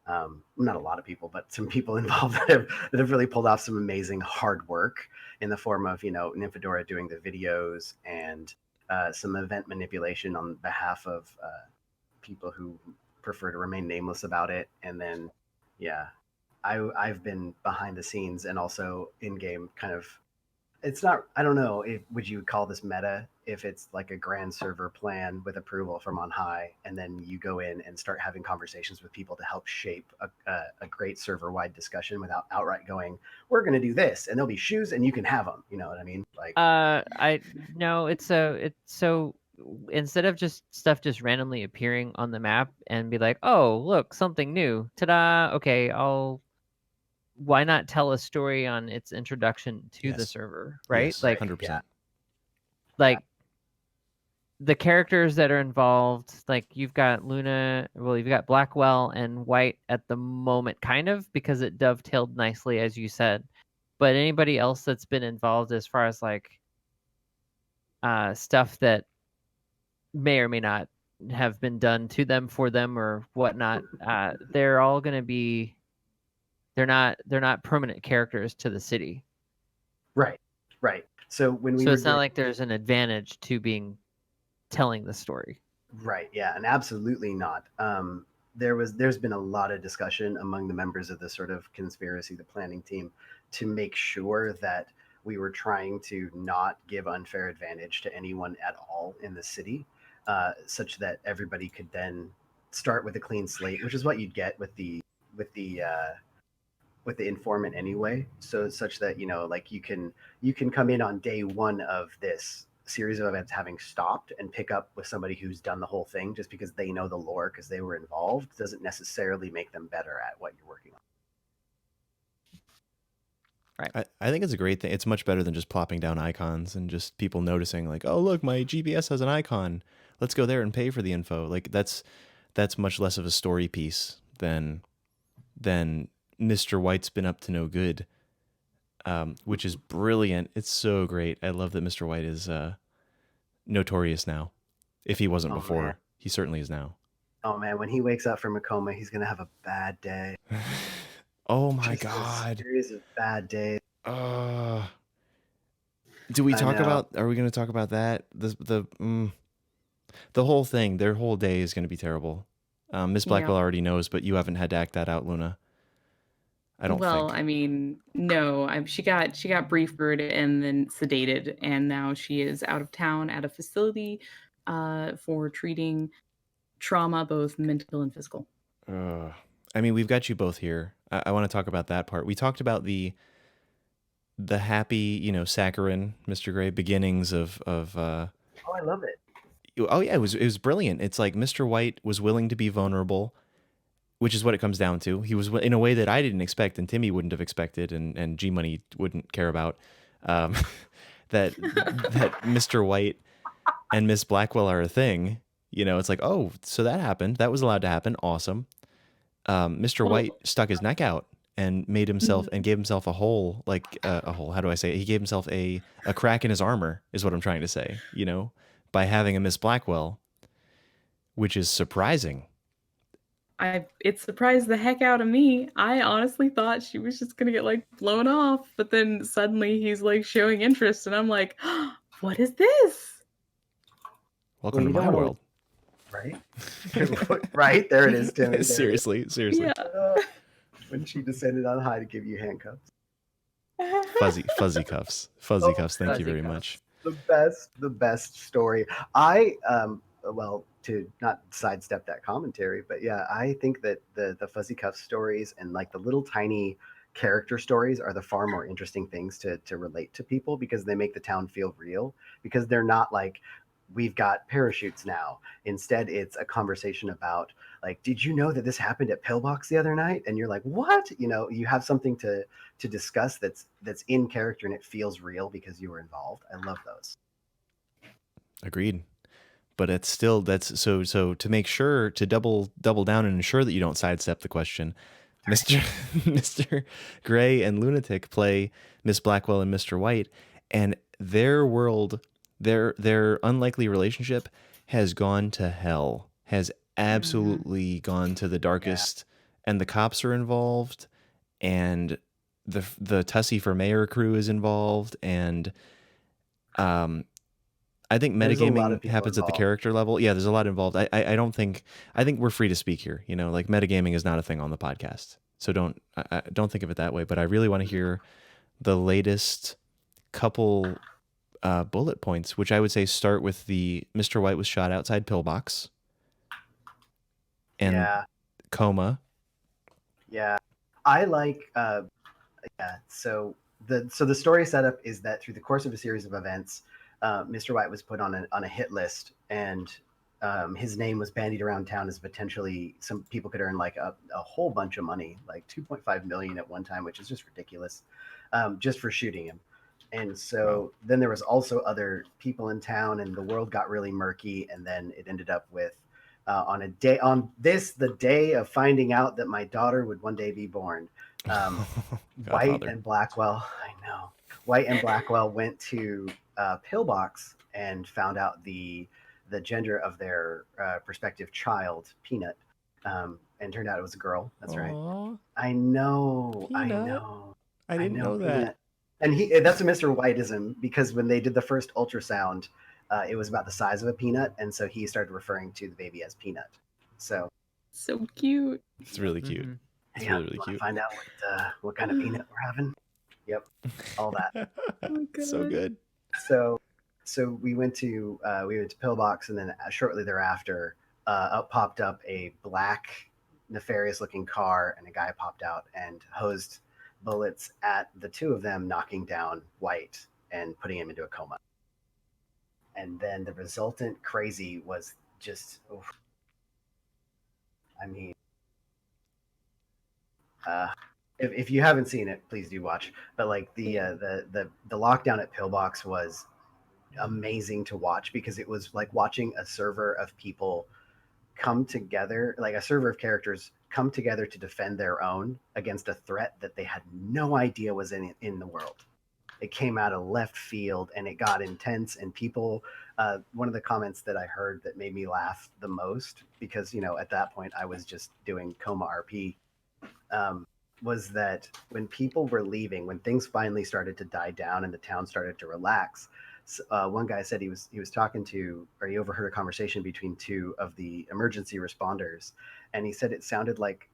not a lot of people, but some people involved that have really pulled off some amazing hard work in the form of, Nymphadora doing the videos, and some event manipulation on behalf of people who prefer to remain nameless about it. And then, yeah, I've been behind the scenes and also in game kind of. It's not, I don't know, would you call this meta, if it's like a grand server plan with approval from on high, and then you go in and start having conversations with people to help shape a great server-wide discussion without outright going, we're going to do this, and there'll be shoes, and you can have them. You know what I mean? It's so instead of just stuff just randomly appearing on the map and be like, oh, look, something new. Ta-da. Okay, why not tell a story on its introduction to the Yes. server, right? Yes, Like 100%. like the characters that are involved, like you've got you've got Blackwell and White at the moment, kind of, because it dovetailed nicely, as you said. But anybody else that's been involved as far as like stuff that may or may not have been done to them, for them, or whatnot, they're all going to be, they're not permanent characters to the city. Right. So when we So were it's not doing, like there's an advantage to telling the story. right, yeah, and absolutely not. There's been a lot of discussion among the members of the sort of conspiracy, the planning team, to make sure that we were trying to not give unfair advantage to anyone at all in the city, such that everybody could then start with a clean slate, which is what you'd get with the informant anyway. So such that like you can come in on day one of this series of events having stopped and pick up with somebody who's done the whole thing, just because they know the lore because they were involved doesn't necessarily make them better at what you're working on. Right. I think it's a great thing. It's much better than just plopping down icons and just people noticing like, oh, look, my GPS has an icon. Let's go there and pay for the info. Like that's much less of a story piece than Mr. White's been up to no good, which is brilliant. It's so great. I love that Mr. White is notorious now. If he wasn't before, man. he certainly is now. Oh man, when he wakes up from a coma, he's gonna have a bad day. Oh my Just a God. series of bad days. Do we talk know. about? Are we going to talk about that? The whole thing. Their whole day is going to be terrible. Miss Blackwell already knows, but you haven't had to act that out, Luna. I don't Well, think. I mean, no. She got briefed and then sedated, and now she is out of town at a facility for treating trauma, both mental and physical. I mean, we've got you both here. I want to talk about that part. We talked about the happy, saccharine, Mr. Gray, beginnings of Oh, I love it. Oh yeah, it was brilliant. It's like Mr. White was willing to be vulnerable, which is what it comes down to. He was in a way that I didn't expect, and Timmy wouldn't have expected, and G Money wouldn't care about. That Mr. White and Miss Blackwell are a thing. It's like, oh, so that happened. That was allowed to happen. Awesome. Mr. White stuck his neck out and made himself and gave himself a hole, like a hole. How do I say it? He gave himself a crack in his armor, is what I'm trying to say. By having a Miss Blackwell, which is surprising. It surprised the heck out of me. I honestly thought she was just gonna get like blown off, but then suddenly he's like showing interest, and I'm like, oh, what is this? Welcome to my world. Right? Right? There it is, Tim. Seriously. Yeah. When she descended on high to give you handcuffs. Fuzzy cuffs. Fuzzy cuffs. Thank you very much. The best story. Well, to not sidestep that commentary, but yeah, I think that the fuzzy cuff stories and like the little tiny character stories are the far more interesting things to relate to people, because they make the town feel real, because they're not like, we've got parachutes now. Instead, it's a conversation about like, did you know that this happened at Pillbox the other night? And you're like, what? You have something to discuss that's in character, and it feels real because you were involved. I love those. Agreed. But it's still, that's so to make sure to double down and ensure that you don't sidestep the question. Mr. Gray and Lunatic play Miss Blackwell and Mr. White, and their world, their unlikely relationship has gone to hell, has absolutely gone to the darkest, and the cops are involved, and the Tussie for Mayor crew is involved, and I think metagaming happens at the character level. Yeah, there's a lot involved. I don't think, I think we're free to speak here. Like metagaming is not a thing on the podcast. So don't think of it that way. But I really want to hear the latest couple bullet points, which I would say start with the Mr. White was shot outside Pillbox. And coma. Yeah. I like so the story setup is that through the course of a series of events, Mr. White was put on a hit list, and his name was bandied around town as potentially some people could earn like a whole bunch of money, like 2.5 million at one time, which is just ridiculous, just for shooting him. And so then there was also other people in town, and the world got really murky. And then it ended up with the day of finding out that my daughter would one day be born. White and Blackwell, I know. White and Blackwell went to Pillbox and found out the gender of their prospective child, Peanut, and turned out it was a girl. That's right. I know. Peanut. I know. I didn't know that. Peanut. And that's a Mr. Whiteism, because when they did the first ultrasound, it was about the size of a peanut, and so he started referring to the baby as Peanut. So cute. It's really cute. It's yeah, really cute. Find out what kind of peanut we're having. Yep, all that. So good. So we went to Pillbox, and then shortly thereafter, popped up a black, nefarious-looking car, and a guy popped out and hosed bullets at the two of them, knocking down White and putting him into a coma. And then the resultant crazy was just, oof. I mean, if you haven't seen it, please do watch. But like the lockdown at Pillbox was amazing to watch, because it was like watching a server of people come together, like a server of characters come together to defend their own against a threat that they had no idea was in the world. It came out of left field, and it got intense, and people, one of the comments that I heard that made me laugh the most, because, at that point I was just doing Coma RP, was that when people were leaving, when things finally started to die down and the town started to relax, one guy said he was talking to, or he overheard a conversation between two of the emergency responders, and he said it sounded like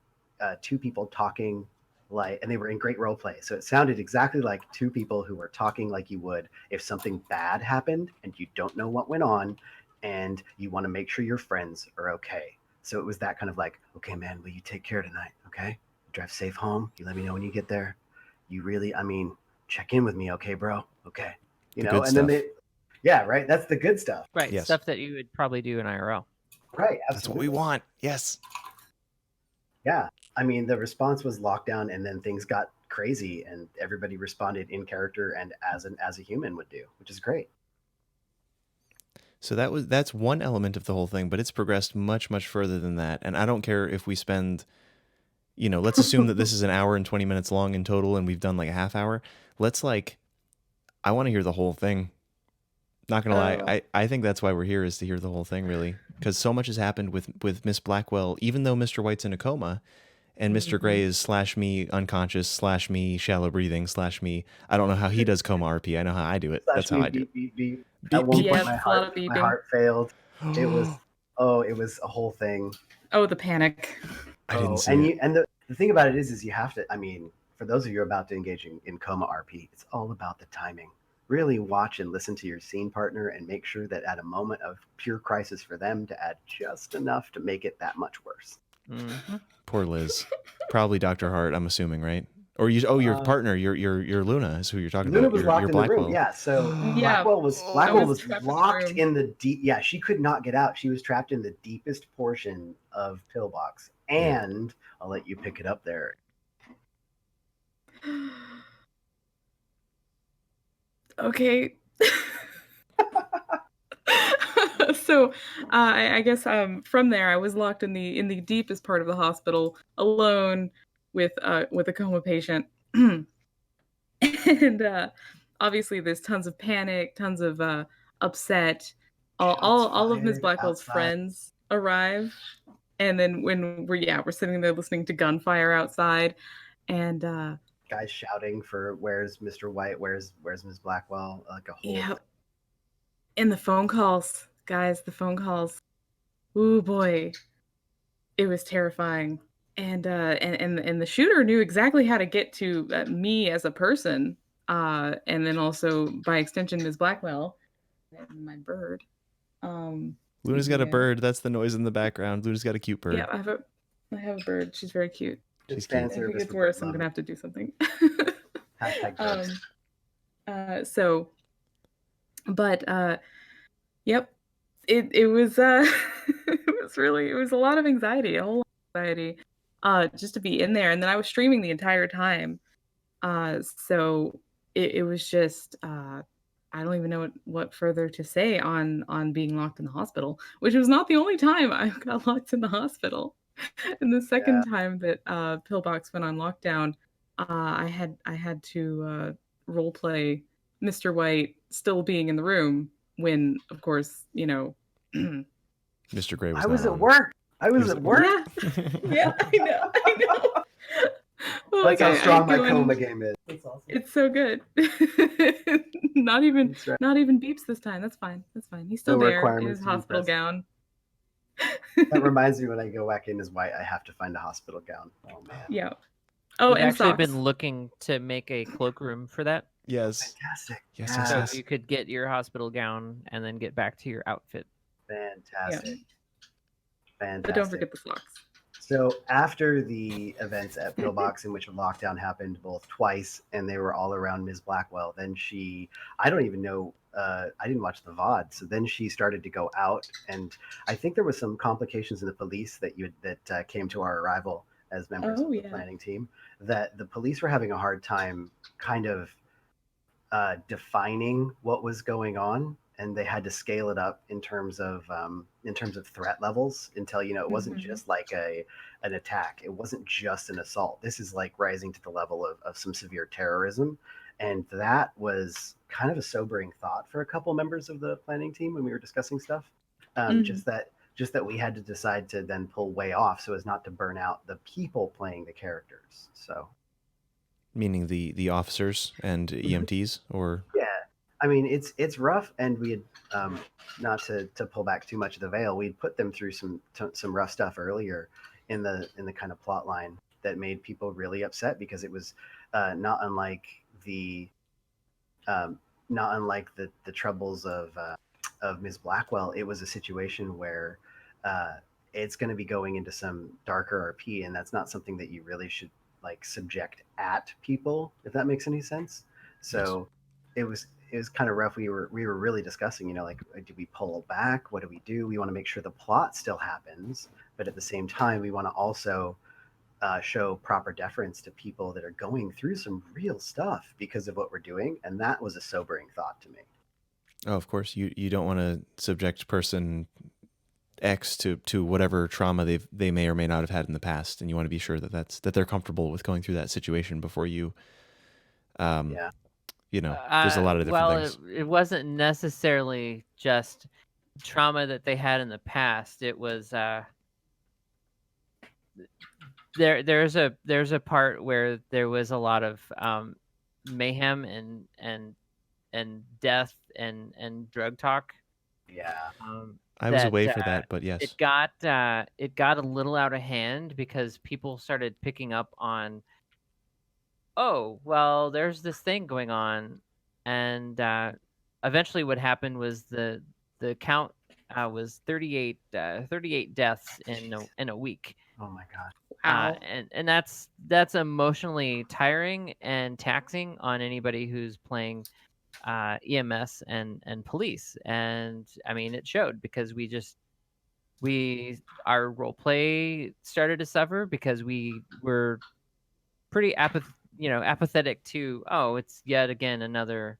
two people talking, like, and they were in great role play. So it sounded exactly like two people who were talking like you would if something bad happened and you don't know what went on, and you want to make sure your friends are okay. So it was that kind of like, okay, man, will you take care tonight? Okay, drive safe home. You let me know when you get there. You really, check in with me, okay, bro? Okay. Then right. That's the good stuff. Right. Yes. Stuff that you would probably do in IRL. Right. Absolutely. That's what we want. Yes. Yeah. The response was lockdown, and then things got crazy, and everybody responded in character and as a human would do, which is great. So that's one element of the whole thing, but it's progressed much, much further than that. And I don't care if we spend, let's assume that this is an hour and 20 minutes long in total, and we've done like a half hour. I want to hear the whole thing. Not gonna lie, I think that's why we're here, is to hear the whole thing, really, because so much has happened with Miss Blackwell. Even though Mr. White's in a coma, and Mr. Gray is /me unconscious /me shallow breathing /me. I don't know how he does Coma RP. I know how I do it. That's how I do it. At one point, my heart failed. It was a whole thing. Oh, the panic. I didn't see it. And the thing about it is you have to. For those of you about to engage in Coma RP, it's all about the timing. Really watch and listen to your scene partner, and make sure that at a moment of pure crisis for them, to add just enough to make it that much worse. Mm-hmm. Poor Liz. Probably Dr. Hart, I'm assuming, right? Or your partner, your Luna is who you're talking Luna about. was locked in the room. Yeah, so Blackwell was locked in the deep. Yeah, she could not get out. She was trapped in the deepest portion of Pillbox. And I'll let you pick it up there. Okay. So I guess from there I was locked in the deepest part of the hospital, alone with a coma patient. And obviously there's tons of panic, tons of upset. All of Ms. Blackwell's friends arrive, and then when we're sitting there listening to gunfire outside, and guys shouting for where's Mr. White, where's Ms. Blackwell, like a whole. Yep. And the phone calls, guys, ooh boy, it was terrifying. And the shooter knew exactly how to get to me as a person, and then also by extension Ms. Blackwell and my bird. Luna's got a bird. That's the noise in the background. Luna's got a cute bird. Yeah, I have a bird. She's very cute. She's cute. If it gets worse, I'm gonna have to do something. #birds. Yep. it was it was a lot of anxiety, a whole lot of anxiety, just to be in there. And then I was streaming the entire time. So it was just I don't even know what further to say on being locked in the hospital, which was not the only time I got locked in the hospital. And the second time that Pillbox went on lockdown, I had to role play Mr. White still being in the room when, of course, Mr. Gray was I was not at on. work. I was was at at work. Yeah, I know. Well, That's how strong my go in- coma game is. That's awesome. It's so good. not even That's right. not even beeps this time. That's fine. He's still No there in requirements his to be hospital present. gown. That reminds me when I go back in as White, I have to find a hospital gown. Oh man. Yeah. Oh, We've and actually socks. been looking to make a cloakroom for that. Yes. Fantastic. Yes, Yeah. yes, So yes. you could get your hospital gown and then get back to your outfit. Fantastic. Fantastic. But don't forget the socks. So after the events at Pillbox, in which a lockdown happened both twice, and they were all around Ms. Blackwell, then I don't even know, I didn't watch the VOD, so then she started to go out, and I think there was some complications in the police that came to our arrival as members of the planning team, that the police were having a hard time kind of defining what was going on, and they had to scale it up in terms of threat levels until it wasn't just like an attack. It wasn't just an assault. This is like rising to the level of some severe terrorism, and that was kind of a sobering thought for a couple members of the planning team when we were discussing stuff. Just that we had to decide to then pull way off so as not to burn out the people playing the characters. So, Meaning the officers and EMTs, or yeah. I mean, it's rough, and we had not to pull back too much of the veil. We'd put them through some rough stuff earlier in the kind of plot line that made people really upset, because it was not unlike the troubles of Ms. Blackwell. It was a situation where it's going to be going into some darker RP, and that's not something that you really should like subject at people, if that makes any sense. So it was kind of rough. We were really discussing, like, do we pull back? What do we do? We want to make sure the plot still happens, but at the same time, we want to also show proper deference to people that are going through some real stuff because of what we're doing. And that was a sobering thought to me. oh, of course, you don't want to subject person X to whatever trauma they may or may not have had in the past, and you want to be sure that they're comfortable with going through that situation before you. There's a lot of different things. It wasn't necessarily just trauma that they had in the past. It was there's a part where there was a lot of mayhem and death and drug talk. Yeah. I was away for that, but yes, it got a little out of hand because people started picking up on, oh, well, there's this thing going on, and eventually what happened was the count was 38 deaths in a week. Oh my God. Wow. And that's emotionally tiring and taxing on anybody who's playing EMS and police. And I mean, it showed because our role play started to suffer because we were pretty apathetic to, oh, it's yet again another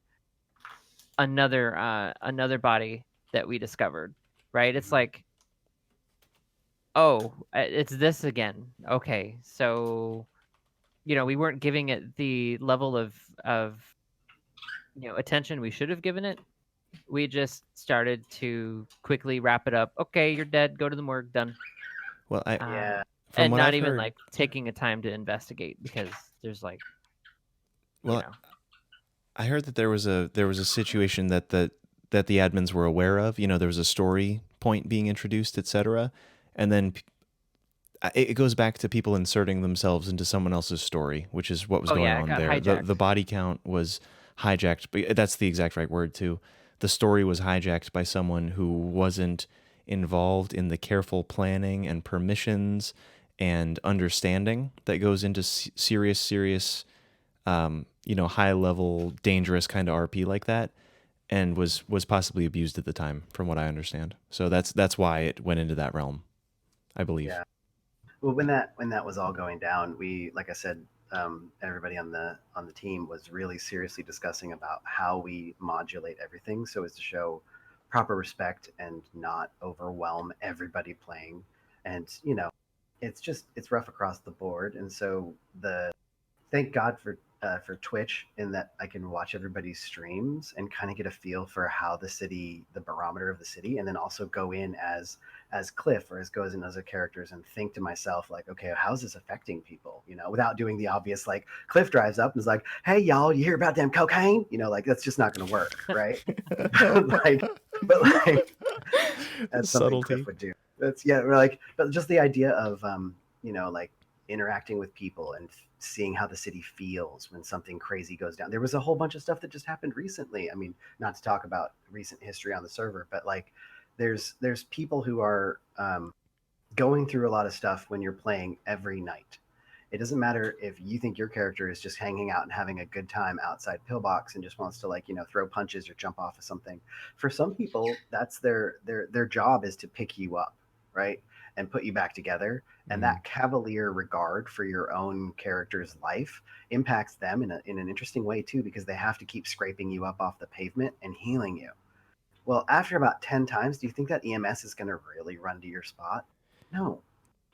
body that we discovered, right? It's like, oh, it's this again. Okay, so we weren't giving it the level of attention we should have given it. We just started to quickly wrap it up. Okay, you're dead. Go to the morgue. Done. well, Yeah. from And what not I've even heard, like taking a time to investigate because there's like, well, I heard that there was a situation that the admins were aware of. There was a story point being introduced, etc., and then it goes back to people inserting themselves into someone else's story, which is what was going on there. hijacked. The body count was hijacked, but that's the exact right word too. The story was hijacked by someone who wasn't involved in the careful planning and permissions and understanding that goes into serious high level dangerous kind of RP like that. and was possibly abused at the time, from what I understand. So that's why it went into that realm, I believe. Yeah. Well, when that was all going down, we, like I said, everybody on the team was really seriously discussing about how we modulate everything so as to show proper respect and not overwhelm everybody playing. And it's rough across the board. And so thank God for Twitch, in that I can watch everybody's streams and kind of get a feel for how the barometer of the city, and then also go in as Cliff, or as goes in as a characters, and think to myself like, okay, how's this affecting people? Without doing the obvious, like Cliff drives up and is like, hey y'all, you hear about them cocaine? Like that's just not going to work, right? but that's something Subtlety. Cliff would do. But just the idea of like interacting with people and seeing how the city feels when something crazy goes down. There was a whole bunch of stuff that just happened recently. I mean, not to talk about recent history on the server, but like there's people who are going through a lot of stuff when you're playing every night. It doesn't matter if you think your character is just hanging out and having a good time outside Pillbox and just wants to throw punches or jump off of something. For some people, that's their job, is to pick you up, right? And put you back together. And that cavalier regard for your own character's life impacts them in an interesting way too, because they have to keep scraping you up off the pavement and healing you. Well, after about 10 times, do you think that EMS is going to really run to your spot? No.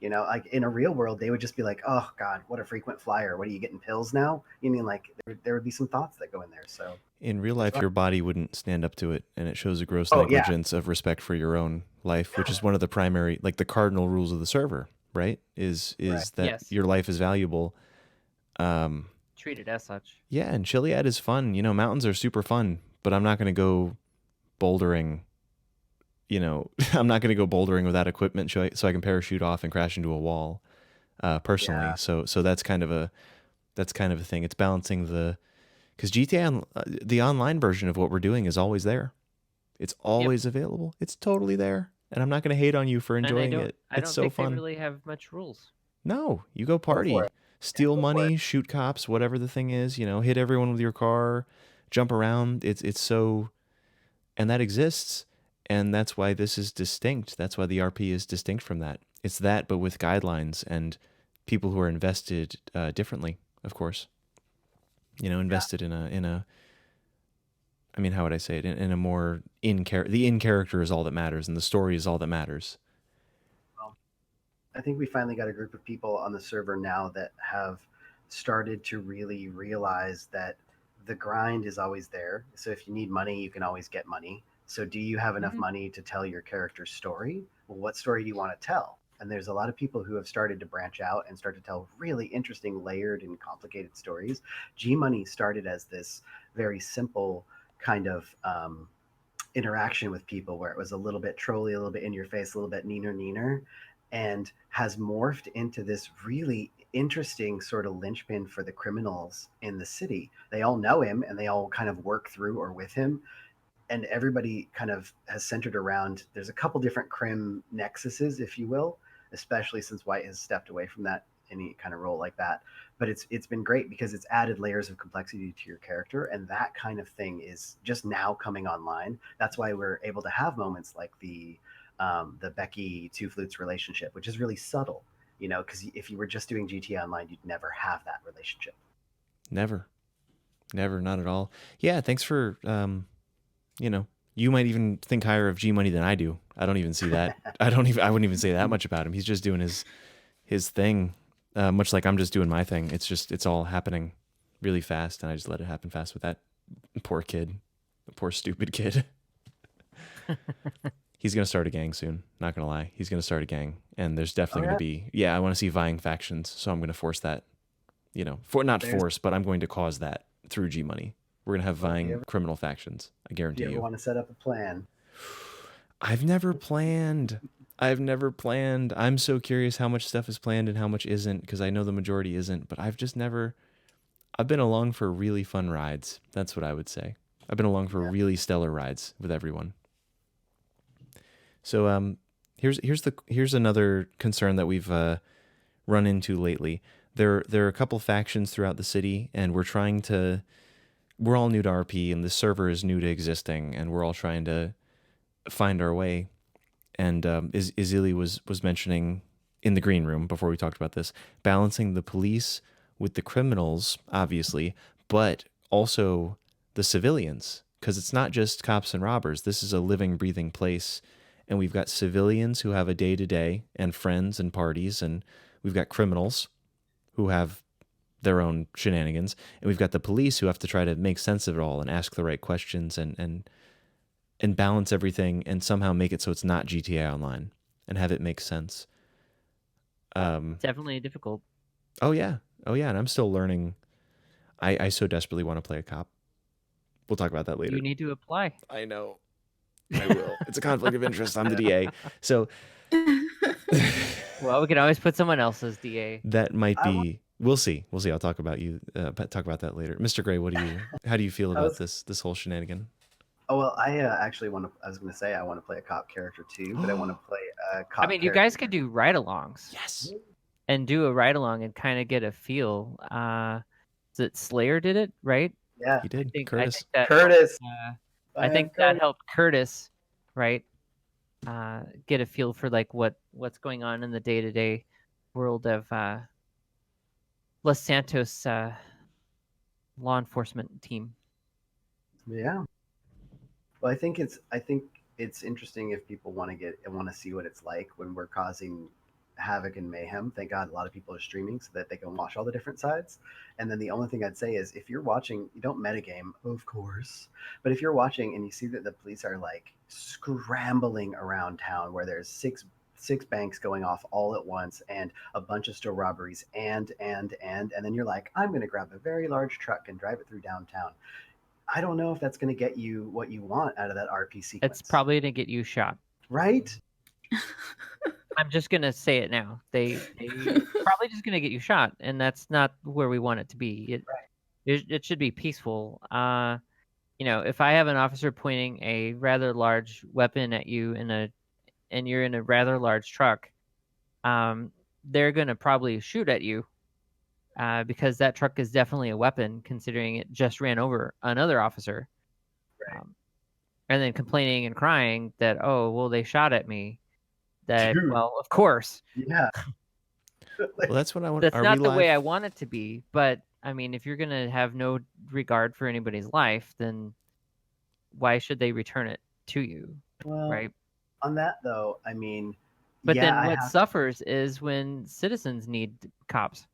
Like in a real world, they would just be like, oh God, what a frequent flyer. What are you getting, pills now? You mean like there would be some thoughts that go in there. So in real life, your body wouldn't stand up to it, and it shows a gross Oh, yeah. negligence of respect for your own life, which is one of the primary, like the cardinal rules of the server, right? Is Right. that Yes. your life is valuable. Treated as such. Yeah, and Chiliad is fun. Mountains are super fun, but I'm not going to go bouldering. I'm not going to go bouldering without equipment so I can parachute off and crash into a wall. Personally, Yeah. so that's kind of a thing. It's balancing because GTA the online version of what we're doing is always there. It's always available. It's totally there, and I'm not going to hate on you for enjoying it. I It's don't so think fun. they really have much rules. No, you go party, it. steal Go for money, shoot cops, whatever the thing is. Hit everyone with your car, jump around. It's so, and that exists. And that's why this is distinct. That's why the RP is distinct from that. It's that, but with guidelines and people who are invested differently, of course. Invested in a. I mean, how would I say it? In a more the in character is all that matters, and the story is all that matters. I think we finally got a group of people on the server now that have started to really realize that the grind is always there. So if you need money, you can always get money. So do you have enough money to tell your character's story? Well, what story do you want to tell? And there's a lot of people who have started to branch out and start to tell really interesting, layered, and complicated stories. G-Money started as this very simple kind of interaction with people, where it was a little bit trolly, a little bit in your face, a little bit neener, and has morphed into this really interesting sort of linchpin for the criminals in the city. They all know him, and they all kind of work through or with him. And everybody kind of has centered around, there's a couple different crim nexuses, if you will, especially since White has stepped away from that, any kind of role like that. But it's been great because it's added layers of complexity to your character, and that kind of thing is just now coming online. That's why we're able to have moments like the Becky Two Flutes relationship, which is really subtle, because if you were just doing GTA Online, you'd never have that relationship. Never, not at all. Yeah, thanks for you might even think higher of G-Money than I do. I don't even see that. I wouldn't even say that much about him. He's just doing his thing, much like I'm just doing my thing. It's all happening really fast, and I just let it happen fast with that poor kid, the poor stupid kid. He's gonna start a gang soon. Not gonna lie, he's gonna start a gang, and there's definitely gonna be. Yeah, I want to see vying factions, so I'm gonna force that. But I'm going to cause that through G-Money. We're gonna have vying criminal factions. I guarantee Do you ever want to set up a plan? I've never planned. I'm so curious how much stuff is planned and how much isn't, because I know the majority isn't. But I've just never. I've been along for really fun rides. That's what I would say. I've been along for really stellar rides with everyone. So here's another concern that we've run into lately. There are a couple factions throughout the city, and we're trying to we're all new to RP, and the server is new to existing, and we're all trying to find our way. And Ezilii was mentioning in the green room before we talked about this, balancing the police with the criminals, obviously, but also the civilians, because it's not just cops and robbers. This is a living, breathing place, and we've got civilians who have a day-to-day and friends and parties, and we've got criminals who have their own shenanigans, and we've got the police who have to try to make sense of it all and ask the right questions and balance everything and somehow make it so it's not GTA Online and have it make sense. Definitely difficult. Oh yeah, and I'm still learning. I so desperately want to play a cop. We'll talk about that later. You need to apply. I know. I will. It's a conflict of interest. I'm the DA, so Well, we can always put someone else as DA. that might be. We'll see. I'll talk about you. Talk about that later, Mr. Gray. How do you feel about this whole shenanigan? Oh well, I actually want to. I was going to say I want to play a cop character too, but I want to play a cop. I mean, you guys could do ride-alongs. Yes. And do a ride-along and kind of get a feel. That Slayer did it, right? Yeah, He did. I think Curtis. Curtis. I think that helped Curtis, right? Get a feel for like what's going on in the day-to-day world of Los Santos law enforcement team. Yeah. Well, I think it's interesting if people want to see what it's like when we're causing havoc and mayhem. Thank God a lot of people are streaming so that they can watch all the different sides. And then the only thing I'd say is if you're watching, you don't metagame, of course, but if you're watching and you see that the police are like scrambling around town where there's six banks going off all at once and a bunch of store robberies and then you're like, I'm going to grab a very large truck and drive it through downtown. I don't know if that's going to get you what you want out of that RP sequence. It's probably going to get you shot. Right? I'm just going to say it now. They probably just going to get you shot, and that's not where we want it to be. It should be peaceful. If I have an officer pointing a rather large weapon at you and you're in a rather large truck, they're going to probably shoot at you. Because that truck is definitely a weapon, considering it just ran over another officer. Right. And then complaining and crying that, oh, well, they shot at me. Dude. Well, of course. Yeah. Well, that's what I want. That's not the way I live? want it to be. But, I mean, if you're going to have no regard for anybody's life, then why should they return it to you? Well, right? On that, though, I mean, But yeah, then what suffers is when citizens need cops.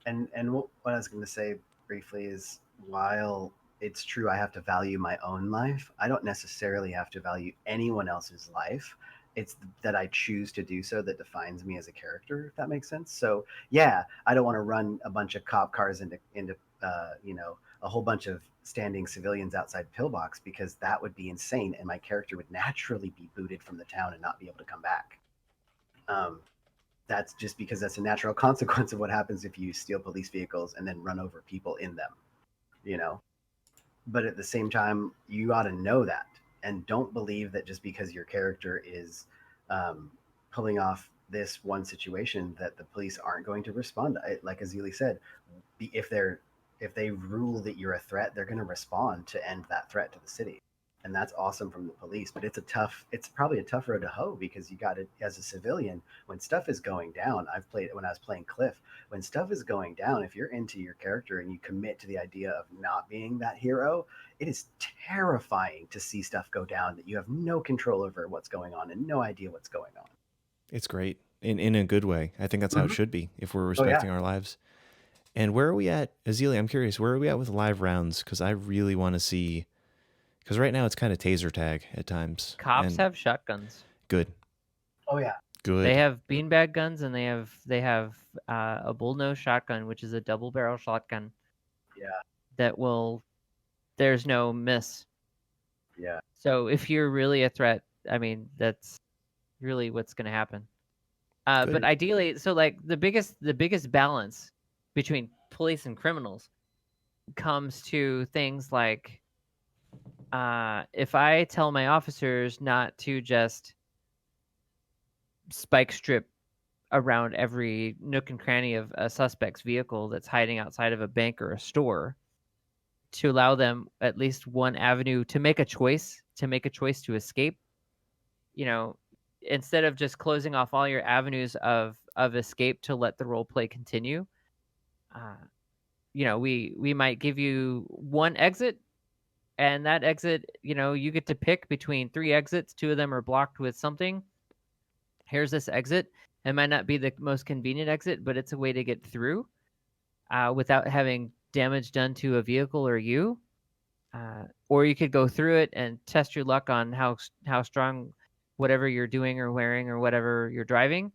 And what I was going to say briefly is while it's true I have to value my own life, I don't necessarily have to value anyone else's life. It's that I choose to do so that defines me as a character, if that makes sense. So yeah, I don't want to run a bunch of cop cars into a whole bunch of standing civilians outside Pillbox, because that would be insane and my character would naturally be booted from the town and not be able to come back. That's just because that's a natural consequence of what happens if you steal police vehicles and then run over people in them, But at the same time, you ought to know that, and don't believe that just because your character is pulling off this one situation that the police aren't going to respond. Like Ezilii said, if they rule that you're a threat, they're going to respond to end that threat to the city. And that's awesome from the police, but it's probably a tough road to hoe, because you got it as a civilian when stuff is going down. I've played it when I was playing Cliff. When stuff is going down, if you're into your character and you commit to the idea of not being that hero, it is terrifying to see stuff go down that you have no control over what's going on and no idea what's going on. It's great in a good way. I think that's how it should be if we're respecting our lives. And where are we at, Ezilii? I'm curious, where are we at with live rounds? Because I really want to see. Because right now it's kind of taser tag at times. Cops have shotguns. Good. Oh yeah. Good. They have beanbag guns, and they have a bullnose shotgun, which is a double barrel shotgun. Yeah. There's no miss. Yeah. So if you're really a threat, I mean, that's really what's going to happen. But ideally, so like the biggest balance between police and criminals comes to things like, if I tell my officers not to just spike strip around every nook and cranny of a suspect's vehicle that's hiding outside of a bank or a store, to allow them at least one avenue to make a choice to escape. You know, instead of just closing off all your avenues of escape to let the role play continue. You know, we might give you one exit, and that exit, you know, you get to pick between 3 exits. 2 of them are blocked with something. Here's this exit. It might not be the most convenient exit, but it's a way to get through without having damage done to a vehicle or you. Or you could go through it and test your luck on how strong whatever you're doing or wearing or whatever you're driving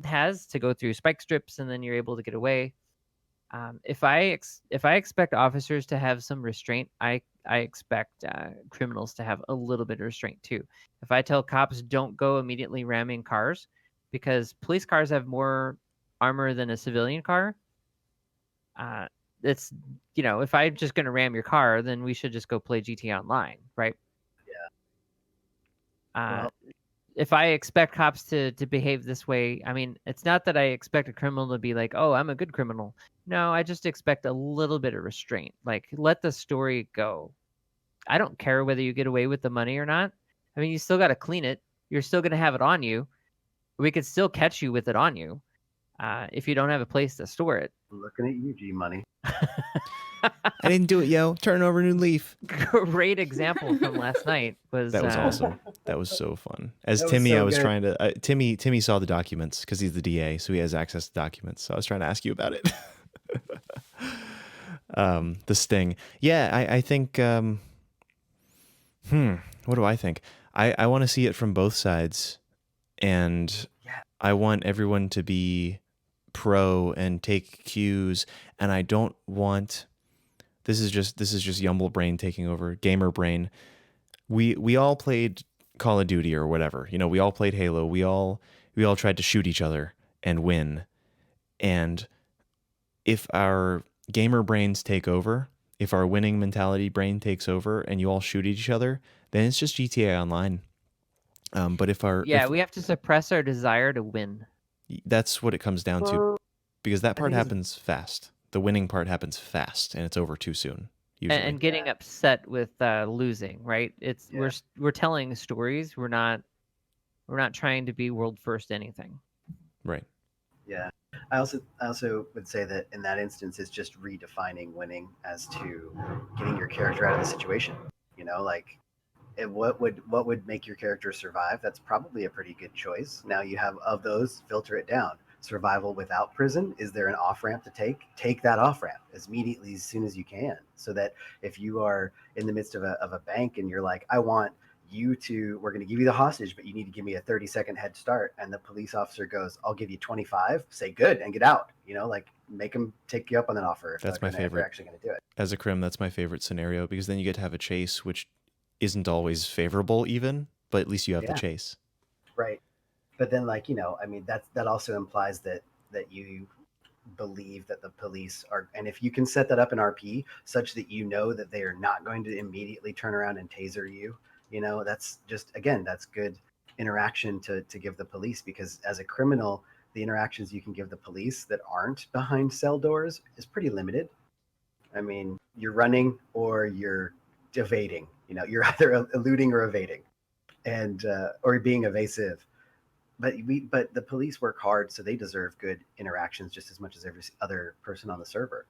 has to go through spike strips, and then you're able to get away. If I expect officers to have some restraint, I expect criminals to have a little bit of restraint too. If I tell cops don't go immediately ramming cars, because police cars have more armor than a civilian car, it's, you know, if I'm just going to ram your car, then we should just go play GTA Online, right? Yeah. If I expect cops to behave this way, I mean, it's not that I expect a criminal to be like, oh, I'm a good criminal. No, I just expect a little bit of restraint. Like, let the story go. I don't care whether you get away with the money or not. I mean, you still got to clean it. You're still going to have it on you. We could still catch you with it on you if you don't have a place to store it. I'm looking at you, G Money. I didn't do it, yo. Turn over a new leaf. Great example from last night was That was awesome. That was so fun. As That was Timmy, so I was good. trying to. Timmy saw the documents because he's the DA, so he has access to documents. So I was trying to ask you about it. The sting. Yeah, I think. What do I think? I want to see it from both sides, and I want everyone to be pro and take cues, and I don't want. This is just Yumble brain taking over, gamer brain. We all played Call of Duty or whatever. You know, we all played Halo. We all tried to shoot each other and win. And if our gamer brains take over, if our winning mentality brain takes over and you all shoot each other, then it's just GTA Online. But if we have to suppress our desire to win. That's what it comes down to, because that part think it's- happens fast. The winning part happens fast, and it's over too soon. Usually. And getting upset with losing, right? It's we're telling stories. We're not trying to be world first anything. Right. Yeah. I also would say that in that instance, it's just redefining winning as to getting your character out of the situation. You know, like what would make your character survive? That's probably a pretty good choice. Now you have, of those, filter it down. Survival without prison. Is there an off ramp to take? Take that off ramp immediately, as soon as you can, so that if you are in the midst of a bank and you're like, I want you to, we're going to give you the hostage, but you need to give me a 30-second head start, and the police officer goes, I'll give you 25, say good and get out. You know, like, make them take you up on that offer. That's my favorite. They're actually going to do it. As a crim, that's my favorite scenario, because then you get to have a chase, which isn't always favorable even, but at least you have the chase. Right. But then, like, you know, I mean, that also implies that you believe that the police are, and if you can set that up in RP such that you know that they are not going to immediately turn around and taser you, you know, that's just, again, that's good interaction to give the police, because as a criminal, the interactions you can give the police that aren't behind cell doors is pretty limited. I mean, you're running or you're evading, you know, you're either eluding or evading, and or being evasive. But the police work hard, so they deserve good interactions just as much as every other person on the server.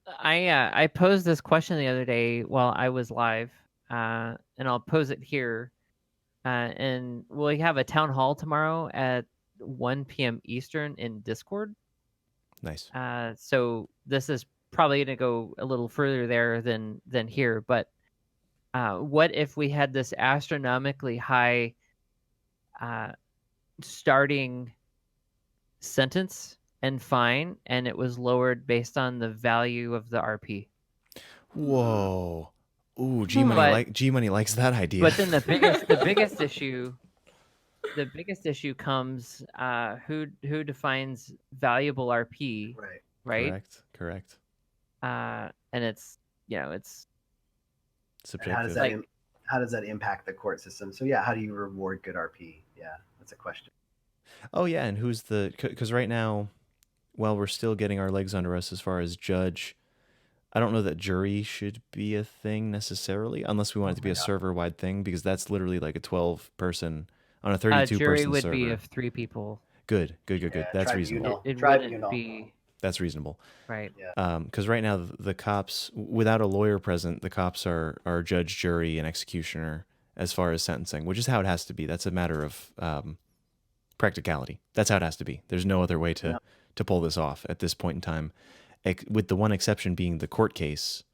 I posed this question the other day while I was live, and I'll pose it here. And we'll have a town hall tomorrow at 1 p.m. Eastern in Discord. Nice. So this is probably going to go a little further there than here. But what if we had this astronomically high starting sentence and fine, and it was lowered based on the value of the RP? Whoa. Ooh, G Money likes that idea. But then the biggest issue comes who defines valuable RP, right? Correct. And it's, you know, it's subjective. How does that impact the court system? So yeah, how do you reward good RP? Yeah, that's a question. Oh yeah, and who's because right now, while we're still getting our legs under us as far as judge, I don't know that jury should be a thing necessarily, unless we want it to be a server-wide thing, because that's literally like a 12-person on a 32-person Jury would server. be of 3 people. Good. Yeah, That's reasonable. It Tribunal. wouldn't be That's reasonable. right. Yeah. Because right now the cops, without a lawyer present, the cops are judge, jury, and executioner as far as sentencing, which is how it has to be. That's a matter of practicality. That's how it has to be. There's no other way to pull this off at this point in time, with the one exception being the court case,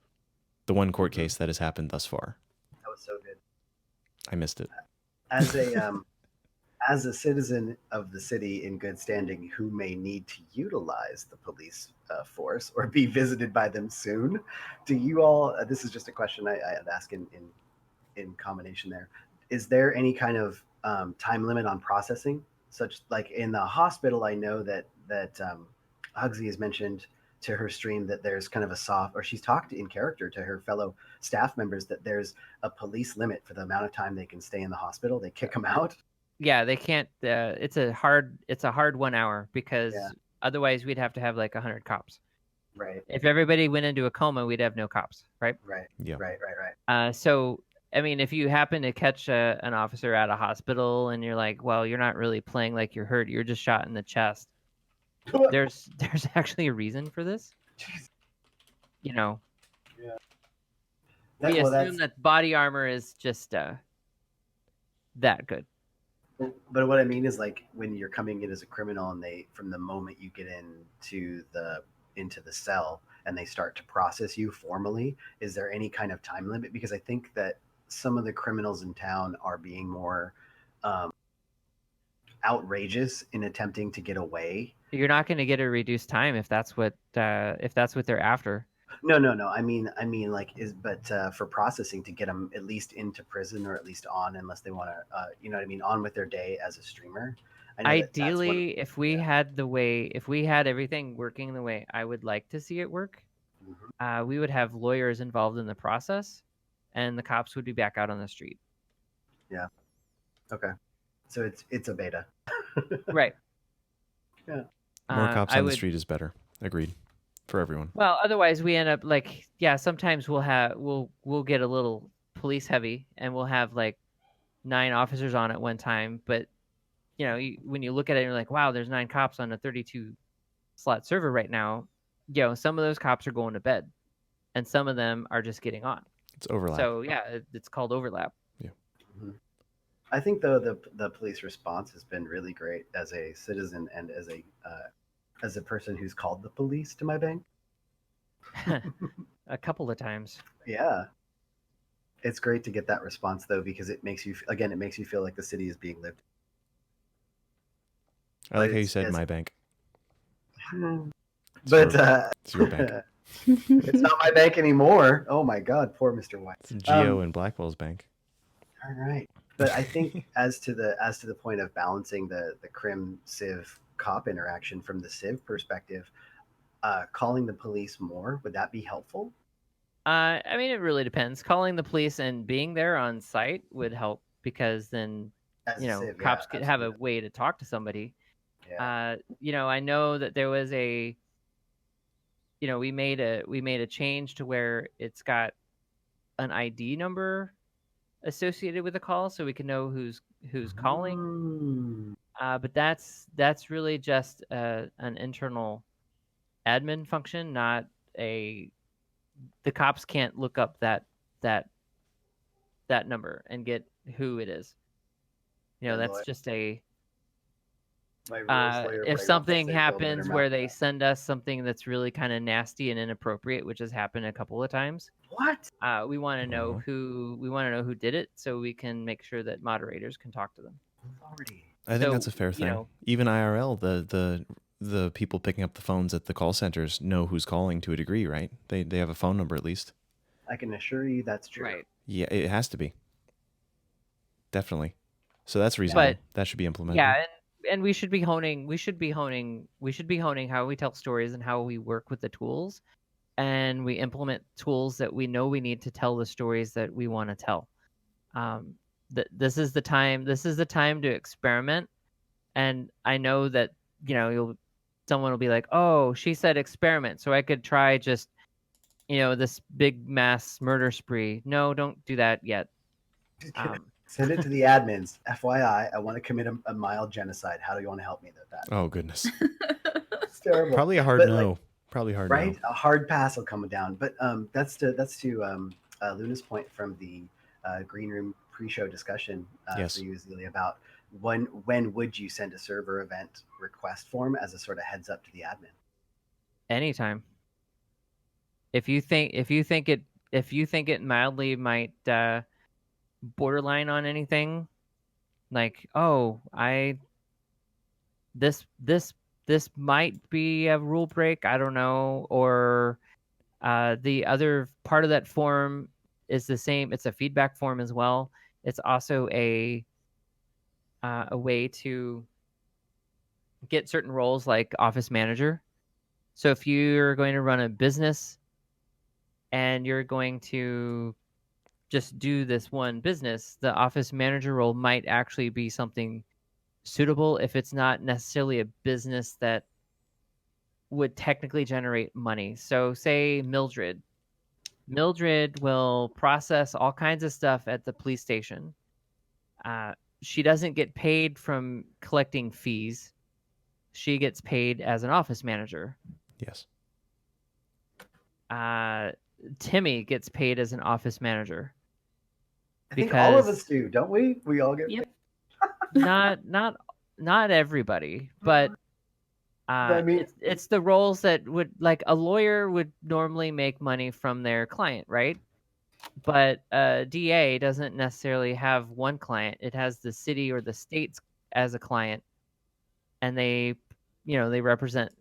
the one court case that has happened thus far. That was so good. I missed it. As a as a citizen of the city in good standing who may need to utilize the police force or be visited by them soon, do you all? This is just a question I'd ask in combination. Is there any kind of time limit on processing? Such like in the hospital, I know that Hugsy has mentioned to her stream that there's kind of a soft, or she's talked in character to her fellow staff members that there's a police limit for the amount of time they can stay in the hospital. They kick them out. Yeah, they can't. It's a hard 1 hour because Yeah. otherwise we'd have to have like 100 cops. Right. If everybody went into a coma, we'd have no cops, right? Right. Yeah. Right. So I mean, if you happen to catch an officer at a hospital and you're like, well, you're not really playing like you're hurt, you're just shot in the chest. There's actually a reason for this. You know, we assume that body armor is just that good. But what I mean is, like, when you're coming in as a criminal and from the moment you get into the cell and they start to process you formally, is there any kind of time limit? Because I think that some of the criminals in town are being more outrageous in attempting to get away. You're not going to get a reduced time if that's what they're after. No. I mean, for processing to get them at least into prison or at least on, unless they want to, on with their day as a streamer. Ideally, if we had everything working the way I would like to see it work, we would have lawyers involved in the process, and the cops would be back out on the street. Yeah. Okay. So it's a beta. Right. Yeah. More cops on the street is better. Agreed. For everyone. Well, otherwise we end up like, sometimes we'll get a little police heavy and we'll have like 9 officers on at one time. But when you look at it, you're like, wow, there's 9 cops on a 32 slot server right now. Some of those cops are going to bed, and some of them are just getting on. It's overlap. So it's called overlap. Yeah. Mm-hmm. I think though the police response has been really great as a citizen and as a person who's called the police to my bank. A couple of times. Yeah. It's great to get that response though, because it makes you feel like the city is being lived. I like how you said my bank. But it's your bank. It's not my bank anymore. Oh my God, poor Mr. White. It's Geo and Blackwell's bank. All right. But I think as to the point of balancing the Crim Civ cop interaction from the Civ perspective, calling the police more, would that be helpful? I mean, it really depends. Calling the police and being there on site would help, because then Civ, cops could have a way to talk to somebody. Yeah. I know that there was we made a change to where it's got an ID number associated with the call, so we can know who's calling. But that's really just an internal admin function, not the cops can't look up that number and get who it is. That's just if something happens where they send us something that's really kind of nasty and inappropriate, which has happened a couple of times. What? We want to know who did it, so we can make sure that moderators can talk to them. I think that's a fair thing. Even IRL, the people picking up the phones at the call centers know who's calling to a degree, right? They have a phone number at least. I can assure you that's true. Right. Yeah, it has to be. Definitely. So that's reasonable. That should be implemented. Yeah, and we should be honing how we tell stories and how we work with the tools, and we implement tools that we know we need to tell the stories that we want to tell. This is the time to experiment. And I know that someone will be like, oh, she said experiment, so I could try just this big mass murder spree. No, don't do that yet. Send it to the admins. FYI, I want to commit a mild genocide. How do you want to help me with that? Oh goodness. It's terrible. Probably a hard But, no. like, Probably hard right? no. A hard pass will come down. But that's to Luna's point from the green room pre-show discussion Yes. for you, Ezilii, about when would you send a server event request form as a sort of heads up to the admin? Anytime. If you think it mildly might borderline on anything, like, oh, this might be a rule break, I don't know, or the other part of that form is the same. It's a feedback form as well. It's also a way to get certain roles like office manager. So if you're going to run a business and you're going to just do this one business, the office manager role might actually be something suitable if it's not necessarily a business that would technically generate money. So say Mildred will process all kinds of stuff at the police station. She doesn't get paid from collecting fees. She gets paid as an office manager. Yes. Timmy gets paid as an office manager. I think all of us Because do, don't we? We all get Yep. not everybody, but I mean- it's the roles that would, like, a lawyer would normally make money from their client, right? But a DA doesn't necessarily have one client. It has the city or the states as a client, and they represent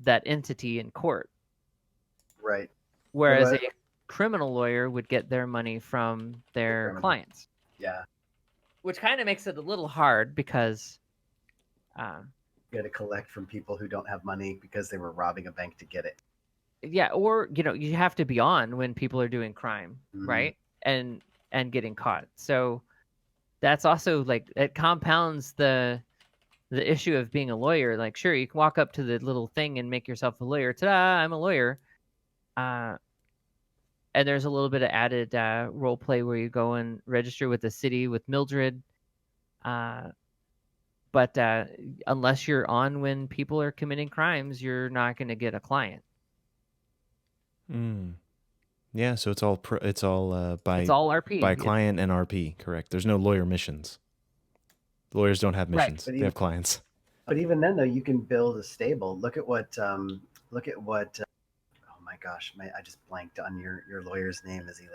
that entity in court. Right. Whereas But- a criminal lawyer would get their money from their criminal. clients, Yeah. which kind of makes it a little hard because You got to collect from people who don't have money because they were robbing a bank to get it. yeah, or you have to be on when people are doing crime, Mhm. right? And getting caught. So that's also, like, it compounds the issue of being a lawyer. Like, sure, you can walk up to the little thing and make yourself a lawyer. Ta-da, I'm a lawyer. And there's a little bit of added role play where you go and register with the city with Mildred. But unless you're on when people are committing crimes, you're not going to get a client. Yeah, so it's all by It's all RP. by client and RP, correct? There's no lawyer missions. The lawyers don't have Right. missions; they have clients. But even then, though, you can build a stable. Look at what. Oh my gosh, I just blanked on your lawyer's name, Ezilii.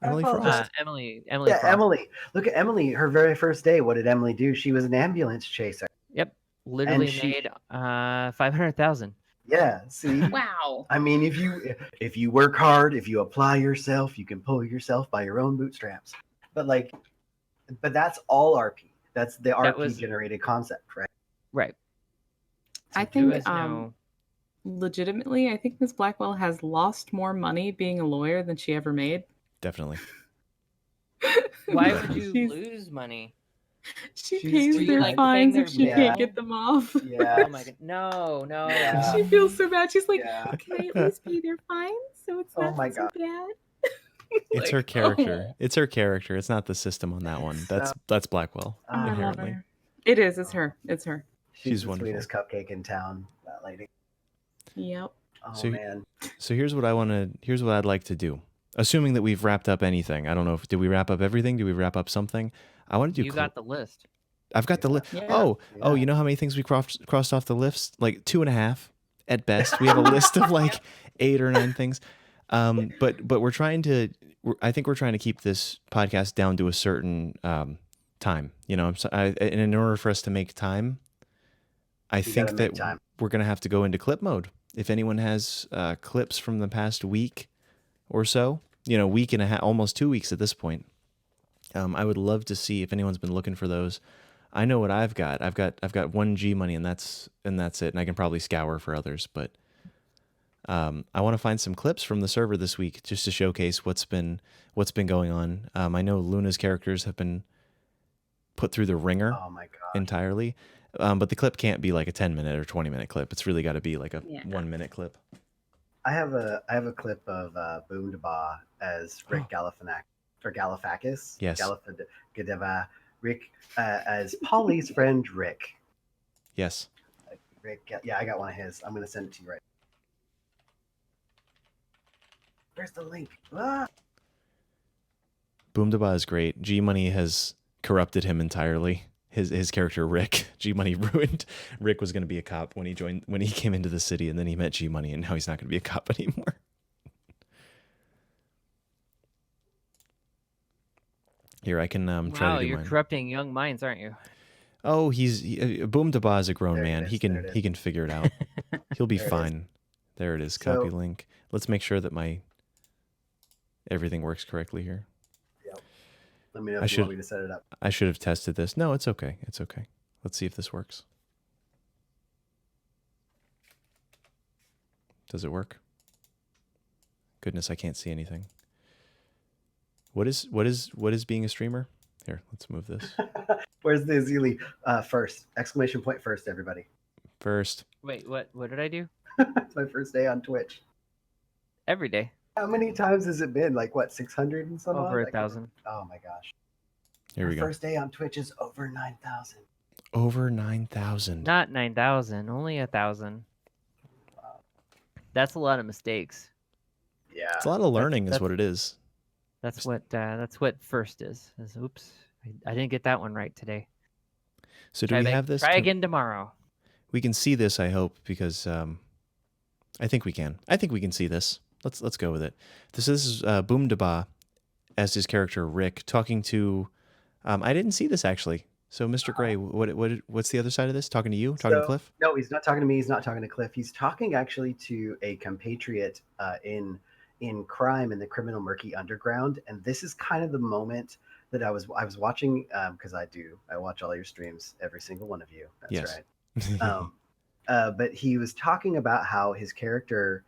Emily Frost. Emily Yeah, Frost. Emily. Look at Emily. Her very first day. What did Emily do? She was an ambulance chaser. Yep, literally she- made 500,000. Yeah. See. Wow. I mean, if you work hard, if you apply yourself, you can pull yourself by your own bootstraps. But that's all RP. That's the RP generated concept, right? Right. I You think guys know. legitimately, I think Miss Blackwell has lost more money being a lawyer than she ever made. Definitely. Why would you She's- lose money? She She's- pays she their like fines paying if their she can't bill? get them off. Yeah. Oh my god, no. Yeah. She feels so bad. She's like, Yeah. can I at least pay their fines so it's Oh not my so God. bad? It's her Like, character. oh. It's her character. It's not the system on that one. That's Blackwell Oh, I love inherently. her. It is. It's her. It's her. She's the wonderful. sweetest cupcake in town. That lady. Yep. Oh So- man. So here's what I'd like to do. Assuming that we've wrapped up anything. I don't know did we wrap up everything? Did we wrap up something? I want to do You got the list. I've got the list. Yeah. Oh, Yeah. you know how many things we crossed off the list? Like 2.5 at best. We have a list of like 8 or 9 things. But I think we're trying to keep this podcast down to a certain time. And in order for us to make time, I think gotta make that time. we're going to have to go into clip mode. If anyone has clips from the past week or so, week and a half, almost 2 weeks at this point, I would love to see if anyone's been looking for those. I know what I've got. I've got 1 G money, and that's it. And I can probably scour for others, but I want to find some clips from the server this week just to showcase what's been going on. I know Luna's characters have been put through the ringer Oh my god. entirely, but the clip can't be like a 10-minute or 20-minute clip. It's really got to be like a Yeah. 1-minute clip. I have a clip of Boom Deba as Rick Galifianakis. Yes. Gadeva Rick as Polly's friend Rick. Yes. Rick, yeah, I got one of his. I'm gonna send it to you right. Where's the link? Ah! Boom Deba is great. G Money has corrupted him entirely. His character Rick, G Money ruined. Rick was going to be a cop when he came into the city, and then he met G Money, and now he's not going to be a cop anymore. Here, I can try Wow, to do you're mine. corrupting young minds, aren't you? Oh, Boom Deba is a grown There it man. is, He there it is. can figure it out. He'll be There it is. fine. There it is. Copy So- link. Let's make sure that everything works correctly here. Let me know I if you want should- me to set it up. I should have tested this. No, it's okay. It's okay. Let's see if this works. Does it work? Goodness, I can't see anything. What is being a streamer? Here, let's move this. Where's the Ezilii first? Exclamation point first, everybody. First, Wait, what did I do? It's my first day on Twitch. Every day. How many times has it been? Like what, 600 and some odd? Over I can't 1,000. remember. Oh my gosh. here we My go. First day on Twitch is over 9,000. Over 9,000. Not 9,000, only 1,000. That's a lot of mistakes. Yeah. It's a lot of learning, is that's- what it is. That's what first is. Oops, I didn't get that one right today. So do Try we back- have this? Try Can- again tomorrow. We can see this, I hope, because I think we can. I think we can see this. Let's go with it. This is Boom Deba as his character Rick talking to. I didn't see this actually. So Mr. Gray, what's the other side of this? Talking to you? Talking to So- Cliff? No, he's not talking to me. He's not talking to Cliff. He's talking actually to a compatriot in crime in the criminal murky underground. And this is kind of the moment that I was watching because I watch all your streams, every single one of you. That's Yes. right. But he was talking about how his character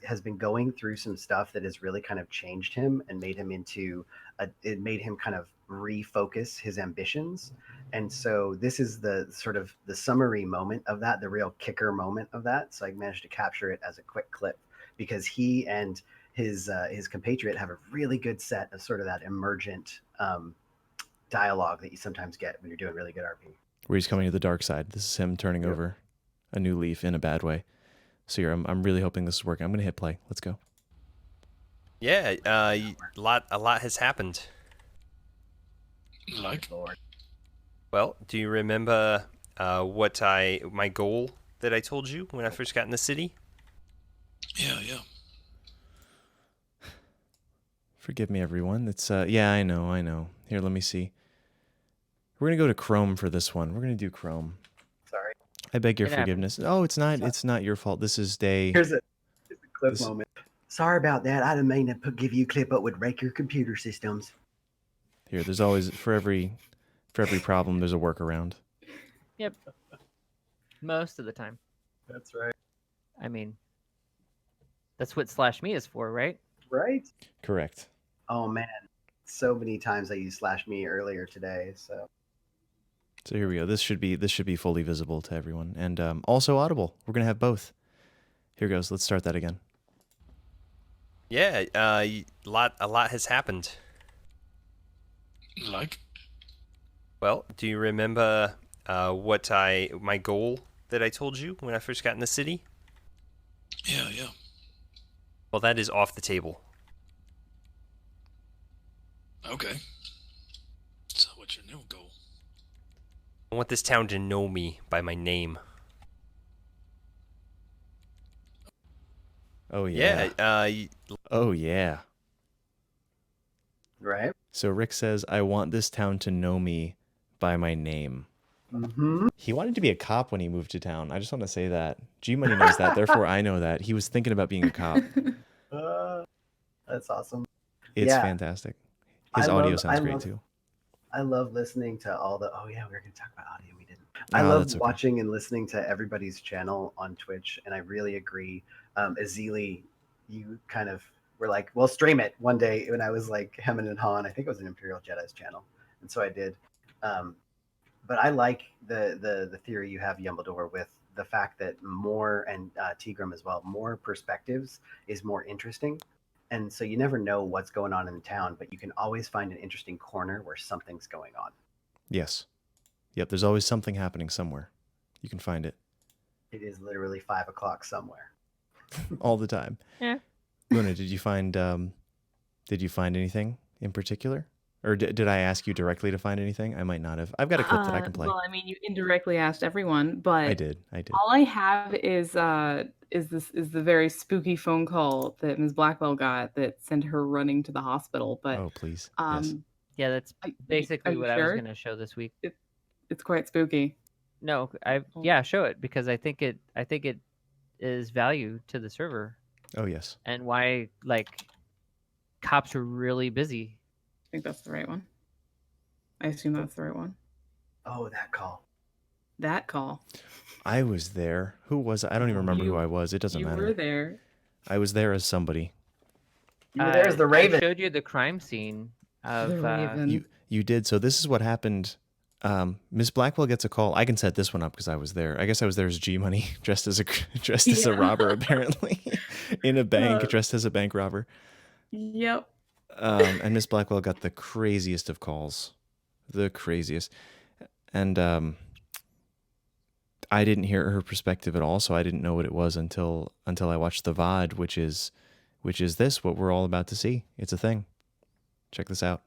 has been going through some stuff that has really kind of changed him and made him it made him kind of refocus his ambitions. And so this is the sort of the summary moment of that, the real kicker moment of that. So I managed to capture it as a quick clip because he and his compatriot have a really good set of sort of that emergent dialogue that you sometimes get when you're doing really good RP. Where he's coming to the dark side. This is him turning Yep. over a new leaf in a bad way. So here, I'm really hoping this is working. I'm gonna hit play. Let's go. Yeah, a lot has happened. Like? Lord. Well, do you remember my goal that I told you when I first got in the city? Yeah. Forgive me, everyone. It's yeah, I know. Here, let me see. We're gonna go to Chrome for this one. We're gonna do Chrome. Sorry. I beg your It happens. forgiveness. Oh, it's not your fault. This is day. Here's a clip This- moment. Sorry about that. I didn't mean to give you a clip up would wreck your computer systems. Here, there's always for every problem there's a workaround. Yep. Most of the time. That's right. I mean, that's what /me is for, right? Right? Correct. Oh man. So many times I used /me earlier today. So So here we go. This should be fully visible to everyone, and also audible. We're gonna have both. Here goes. Let's start that again. Yeah, a lot has happened. Like? Well, do you remember my goal that I told you when I first got in the city? Yeah. Well, that is off the table. Okay. So what's your new goal? I want this town to know me by my name. Oh yeah. Yeah, Oh yeah. right? So Rick says, "I want this town to know me by my name." Mm-hmm. He wanted to be a cop when he moved to town. I just want to say that. G Money knows that, therefore I know that. He was thinking about being a cop. That's awesome. It's Yeah. fantastic. His I audio love- sounds I great love- too. I love listening to all the. Oh yeah, we were going to talk about audio. We didn't. No, I love that's okay. watching and listening to everybody's channel on Twitch, and I really agree. Ezilii, you kind of were like, "Well, stream it one day." When I was like hemming and hawing, I think it was an Imperial Jedi's channel, and so I did. But I like the theory you have, Yumbledore, with the fact that more, and Tigrum as well, more perspectives is more interesting. And so you never know what's going on in the town, but you can always find an interesting corner where something's going on. Yes. Yep. There's always something happening somewhere. You can find it It is literally 5 o'clock somewhere. all the time. Yeah. Luna, did you find anything in particular? Or did I ask you directly to find anything? I might not have. I've got a clip that I can play. Well, I mean, you indirectly asked everyone, but I did. all I have is the very spooky phone call that Ms. Blackwell got that sent her running to the hospital. But Oh, please. Yes. Yeah, that's are basically you what I was sure? going to show this week. It's quite spooky. No, show it because I think it is value to the server Oh, yes. and why cops are really busy. I think that's the right one. I assume that's the right one. Oh, that call. That call. I was there. Who was I? I don't even remember who I was. It doesn't matter. You were there. I was there as somebody. You were there as the I Raven. showed you the crime scene of The Raven. You did. So this is what happened. Miss Blackwell gets a call. I can set this one up because I was there. I guess I was there as G Money, dressed as a robber, apparently, in a bank, dressed as a bank robber. Yep. And Miss Blackwell got the craziest of calls, the craziest, and I didn't hear her perspective at all, so I didn't know what it was until I watched the VOD, which is this, what we're all about to see. It's a thing. Check this out.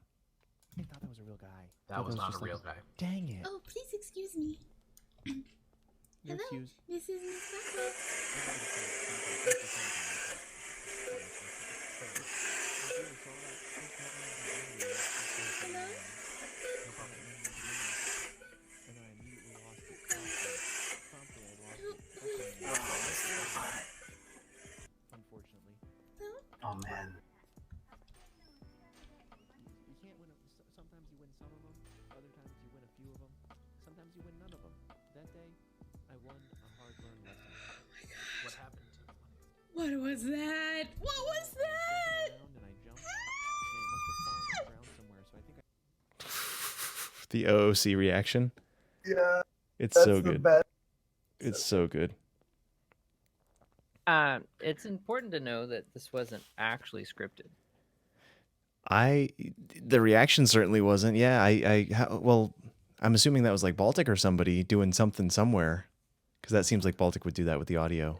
I thought that was a real guy. That was not a real guy. Dang it. Oh, please excuse me. You're Hello, accused. this is Miss Blackwell. Hello? Unfortunately. Oh, man. You can't win. Sometimes you win some of them. Other times you win a few of them. Sometimes you win none of them. That day, I won a hard-learned lesson. Oh my god. What happened to the money? What was that? What was that? And I jumped, and it must have fallen on the ground somewhere. So I think the OOC reaction. Yeah. It's That's so the good. best. It's so good. It's important to know that this wasn't actually scripted. The reaction certainly wasn't. Yeah, well, I'm assuming that was like Baltic or somebody doing something somewhere, because that seems like Baltic would do that with the audio.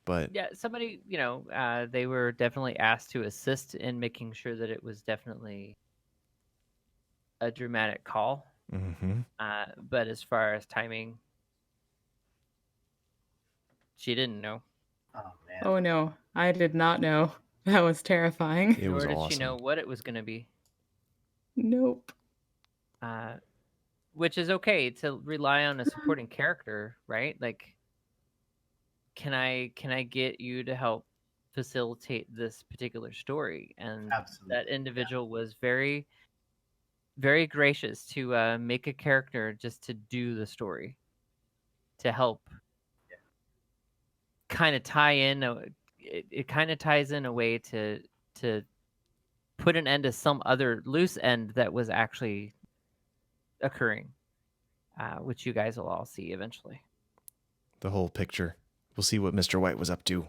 But Yeah, somebody, they were definitely asked to assist in making sure that it was definitely a dramatic call. mm-hmm. But as far as timing, she didn't know. Oh, man. Oh no, I did not know. That was terrifying. It was Nor did awesome. she know what it was going to be. Nope. Which is okay to rely on a supporting character, right? Like, can I get you to help facilitate this particular story? And Absolutely. that individual was very, very gracious to make a character just to do the story, to help kind of tie in. It kind of ties in a way to put an end to some other loose end that was actually occurring, which you guys will all see eventually. The whole picture. We'll see what Mr. White was up to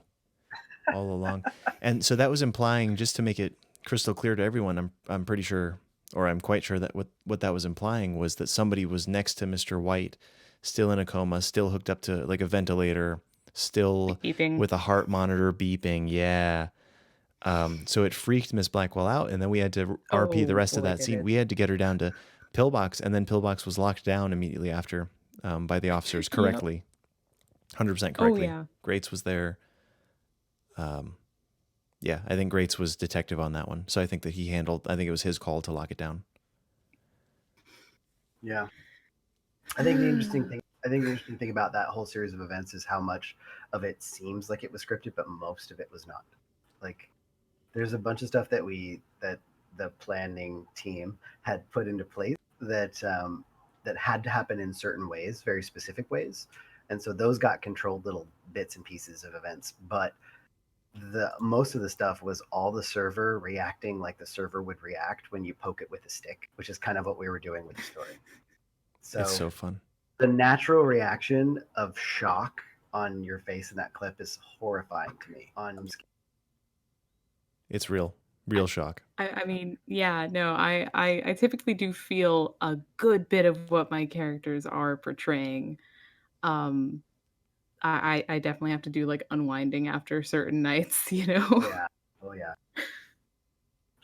all along. And so that was implying, just to make it crystal clear to everyone, I'm pretty sure, or I'm quite sure that what that was implying was that somebody was next to Mr. White, still in a coma, still hooked up to like a ventilator, still Beeping. with a heart monitor beeping. Yeah. So it freaked Miss Blackwell out, and then we had to RP the rest of boy, that did scene. it. We had to get her down to Pillbox, and then Pillbox was locked down immediately after by the officers correctly. 100% correctly. Oh yeah. Greats was there. Yeah, I think Greats was detective on that one. So I think that I think it was his call to lock it down. Yeah. I think the interesting thing about that whole series of events is how much of it seems like it was scripted, but most of it was not. Like, there's a bunch of stuff that the planning team had put into place that had to happen in certain ways, very specific ways. And so those got controlled little bits and pieces of events. But the most of the stuff was all the server reacting like the server would react when you poke it with a stick, which is kind of what we were doing with the story. So, It's so fun. the natural reaction of shock on your face in that clip is horrifying to me. It's real shock. I mean, yeah, no, I typically do feel a good bit of what my characters are portraying. Um, I definitely have to do like unwinding after certain nights, you know. Yeah. Oh yeah.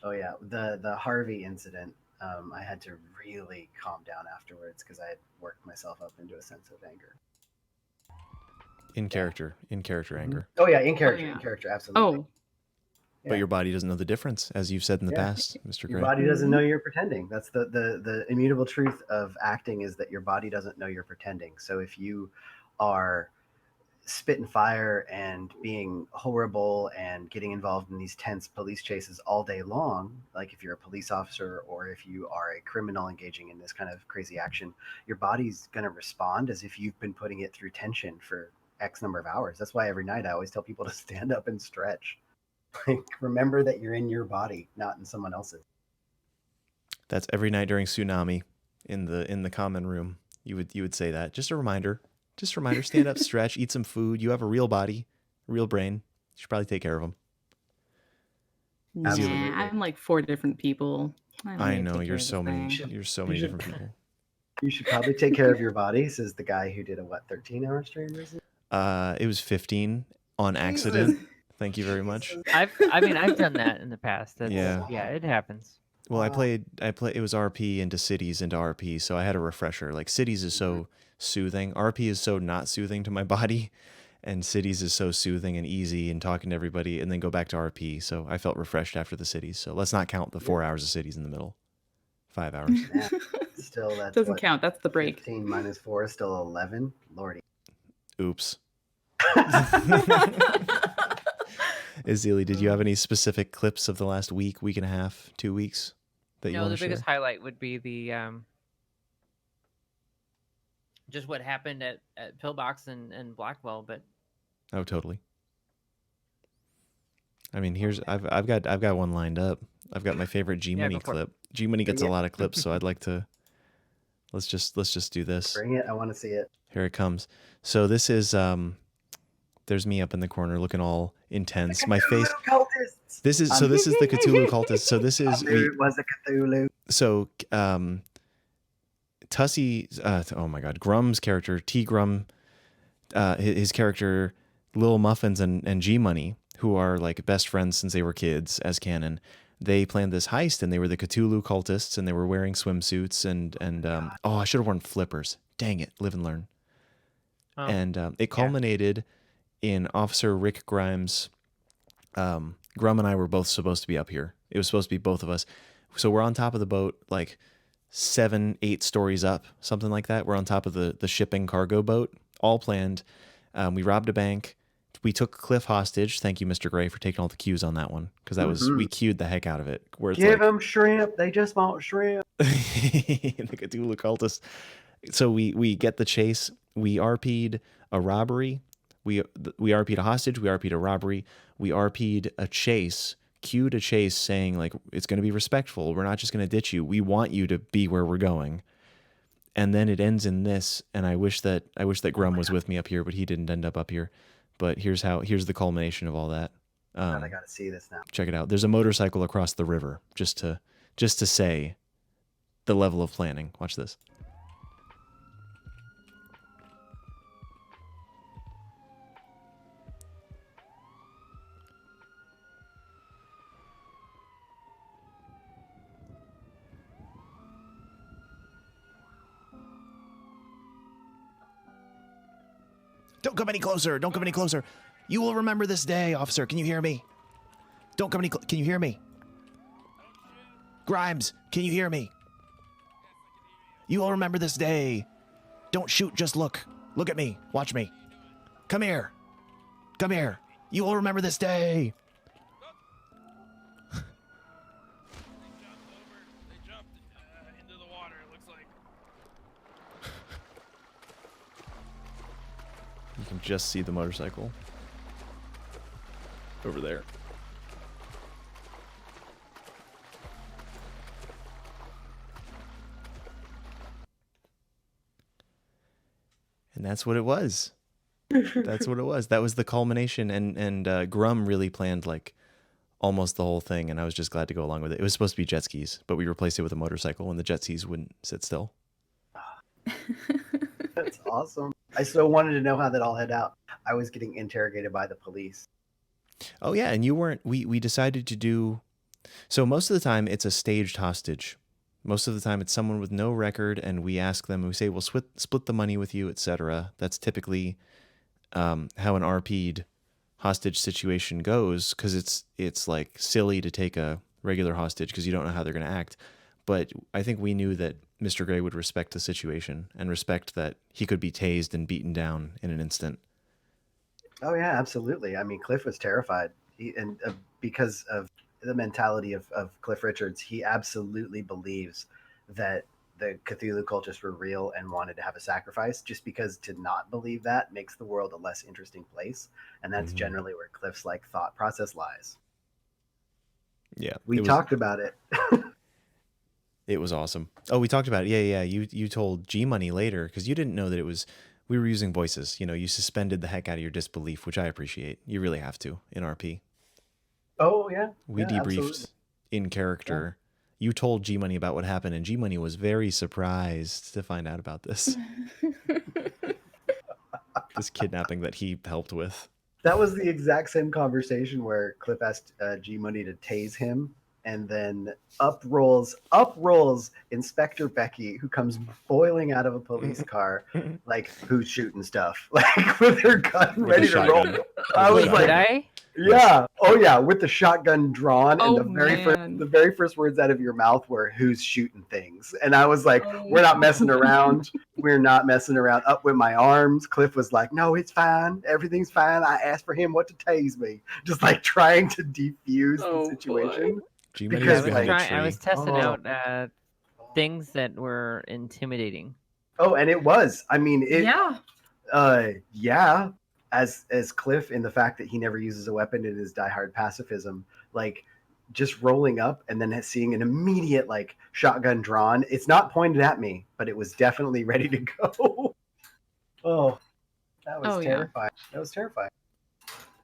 Oh yeah. The Harvey incident. I had to really calm down afterwards because I had worked myself up into a sense of anger. In character anger. Oh yeah, in character, yeah. in character, absolutely. Oh, But your body doesn't know the difference, as you've said in the Yeah. past, Mr. Your Gray. body doesn't know you're pretending. That's the immutable truth of acting, is that your body doesn't know you're pretending. So if you are spitting fire and being horrible and getting involved in these tense police chases all day long, like if you're a police officer or if you are a criminal engaging in this kind of crazy action, your body's going to respond as if you've been putting it through tension for X number of hours. That's why every night I always tell people to stand up and stretch. Like, remember that you're in your body, not in someone else's. That's every night during Tsunami in the common room. You would say that. Just a reminder. Stand up, stretch, eat some food. You have a real body, a real brain. You should probably take care of them. Absolutely. yeah, I'm like 4 different people. don't I need to know take care you're of this so many. thing. You're so many You should- different people. You should probably take care of your body, says the guy who did a 13-hour stream recently? It was 15 on accident. Thank you very much. I've done that in the past. That's, Yeah. yeah, it happens. Well, Wow. I played. It was RP into Cities into RP, so I had a refresher. Like Cities is so soothing. RP is so not soothing to my body, and Cities is so soothing and easy and talking to everybody, and then go back to RP. So I felt refreshed after the Cities. So let's not count the 4 hours of Cities in the middle. 5 hours. Yeah. Still, that's Doesn't what, count. That's the break. 15 minus 4 is still 11. Lordy. Oops. Ezilii, did you have any specific clips of the last week and a half, 2 weeks that you No, want the to share? biggest highlight would be the just what happened at Pillbox and Blackwell, but Oh, totally. I mean, I've got one lined up. I've got my favorite G Money go for it. clip. G Money gets a Yeah. lot of clips, so I'd like to. Let's just do this. Bring it. I want to see it. Here it comes. So this is there's me up in the corner looking all intense. My face. Cultists. This is the Cthulhu cultist. So this I is knew it was a Cthulhu. so Tussie, oh my God, Grum's character, T Grum, his character, Lil Muffins and G Money, who are like best friends since they were kids as canon. They planned this heist and they were the Cthulhu cultists and they were wearing swimsuits and I should have worn flippers. Dang it, live and learn. Oh, And it culminated in Officer Rick Grimes. Grum and I were both supposed to be up here. It was supposed to be both of us. So we're on top of the boat, like 7-8 stories up, something like that. We're on top of the shipping cargo boat, all planned. We robbed a bank. We took Cliff hostage. Thank you, Mr. Gray, for taking all the cues on that one, because that was we cued the heck out of it. Where it's Give like, them shrimp. They just want shrimp. the Cthulhu cultists. So we get the chase. We RP'd a robbery. We RP'd a hostage. We RP'd a robbery. We RP'd a chase. Cued a chase, saying like it's going to be respectful. We're not just going to ditch you. We want you to be where we're going. And then it ends in this. And I wish that Grum was with me up here, but he didn't end up here. But here's the culmination of all that. God, I got to see this now. Check it out. There's a motorcycle across the river, just to say the level of planning. Watch this. Don't come any closer. Don't come any closer. You will remember this day, officer. Can you hear me? Don't come any Can you hear me? Grimes, can you hear me? You will remember this day. Don't shoot, just look. Look at me. Watch me. Come here. Come here. You will remember this day. They jumped into the water, it looks like. You can just see the motorcycle over there. And that's what it was. That's what it was. That was the culmination. And Grum really planned like almost the whole thing, and I was just glad to go along with it. It was supposed to be jet skis, but we replaced it with a motorcycle, and the jet skis wouldn't sit still. That's awesome. I so wanted to know how that all had out. I was getting interrogated by the police. Oh yeah, and you weren't. We decided to do. So most of the time it's a staged hostage. Most of the time it's someone with no record, and we ask them. We say we'll split the money with you, etc. That's typically how an RP'd hostage situation goes, because it's like silly to take a regular hostage because you don't know how they're going to act. But I think we knew that Mr. Gray would respect the situation and respect that he could be tased and beaten down in an instant. Oh yeah, absolutely. I mean, Cliff was terrified, because of the mentality of Cliff Richards. He absolutely believes that the Cthulhu cultists were real and wanted to have a sacrifice. Just because to not believe that makes the world a less interesting place, and that's generally where Cliff's like thought process lies. Yeah, we talked about it. It was awesome. Oh, we talked about it. Yeah. You told G Money later because you didn't know that it was. We were using voices. You know, you suspended the heck out of your disbelief, which I appreciate. You really have to in RP. Oh yeah. We yeah, debriefed absolutely. in character. Yeah. You told G Money about what happened, and G Money was very surprised to find out about this. This kidnapping that he helped with. That was the exact same conversation where Cliff asked G Money to tase him, and then up rolls Inspector Becky, who comes boiling out of a police car, like, who's shooting stuff, like with her gun ready to roll. I was like, did I? Yeah. Oh yeah, with the shotgun drawn, Oh, and man. the very first words out of your mouth were, "Who's shooting things?" And I was like, "We're not messing around. We're not messing around." Up with my arms. Cliff was like, "No, it's fine. Everything's fine. I asked for him what to tase me," just like trying to defuse the situation. Because I was testing out things that were intimidating. Oh, and it was. I mean, it. Yeah. Yeah. As Cliff, in the fact that he never uses a weapon in his diehard pacifism, like just rolling up and then seeing an immediate like shotgun drawn. It's not pointed at me, but it was definitely ready to go. Oh, that was terrifying. Yeah. That was terrifying.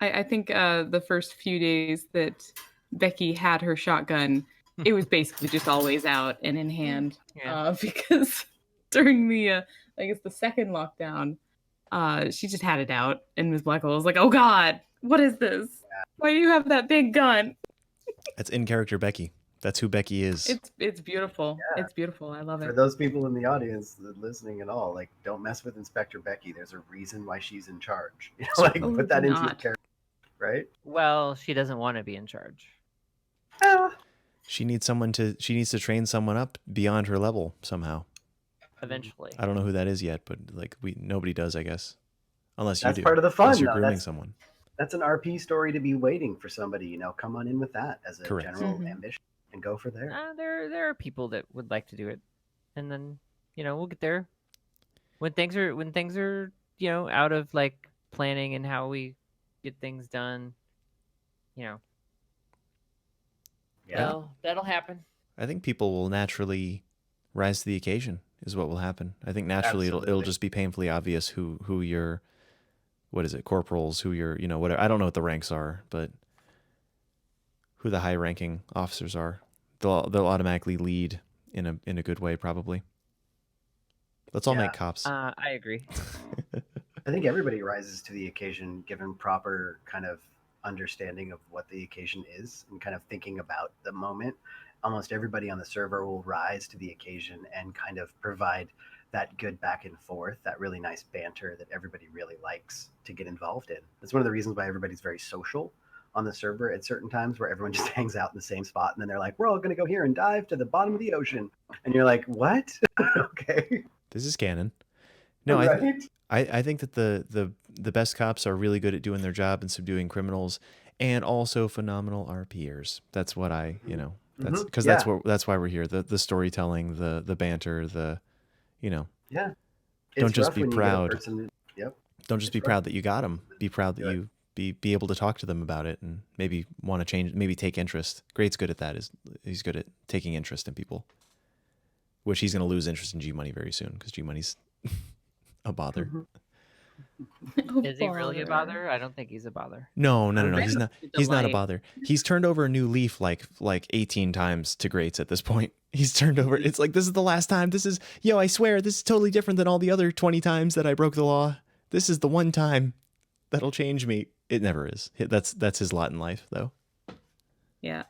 I think the first few days that Becky had her shotgun, it was basically just always out and in hand. Yeah. Because during the, I guess the second lockdown, she just had it out, and Ms. Blackwell was like, "Oh God, what is this? Why do you have that big gun?" That's in character Becky. That's who Becky is. It's beautiful. Yeah. It's beautiful. I love it. For those people in the audience that listening and all, like, don't mess with Inspector Becky. There's a reason why she's in charge. You know, like, put that into your character, right? Well, she doesn't want to be in charge. She needs to train someone up beyond her level somehow. Eventually. I don't know who that is yet, but like nobody does, I guess. Unless you That's do. part of the fun. Unless you're though. grooming someone. That's an RP story to be waiting for somebody, you know, come on in with that as a Correct. general ambition and go for there. There are people that would like to do it, and then we'll get there when things are out of like planning and how we get things done. Yeah. That'll happen. I think people will naturally rise to the occasion is what will happen. I think naturally it'll just be painfully obvious who your, what is it, corporals, who your, whatever. I don't know what the ranks are, but who the high ranking officers are. They'll automatically lead in a good way, probably. Let's all make cops. I agree. I think everybody rises to the occasion given proper kind of understanding of what the occasion is and kind of thinking about the moment. Almost everybody on the server will rise to the occasion and kind of provide that good back and forth, that really nice banter that everybody really likes to get involved in. That's one of the reasons why everybody's very social on the server at certain times, where everyone just hangs out in the same spot, and then they're like, "We're all going to go here and dive to the bottom of the ocean," and you're like, "What?" Okay, this is canon. No, right? I think that the best cops are really good at doing their job and subduing criminals, and also phenomenal RPers. That's what that's because that's why we're here. The storytelling, the banter, Yeah. Don't just be proud. Yep. Don't just be proud that you got them. Be proud that you be able to talk to them about it and maybe want to change, maybe take interest. Great's good at that. He's good at taking interest in people, which he's going to lose interest in G Money very soon because G Money's a bother. Oh, Is he really a bother. bother? I don't think he's a bother. No. He's It's not. a He's not a delight. bother. He's turned over a new leaf like 18 times to greats at this point. He's turned over. It's like, this is the last time. This is, I swear, this is totally different than all the other 20 times that I broke the law. This is the one time that'll change me. It never is. That's his lot in life, though. Yeah.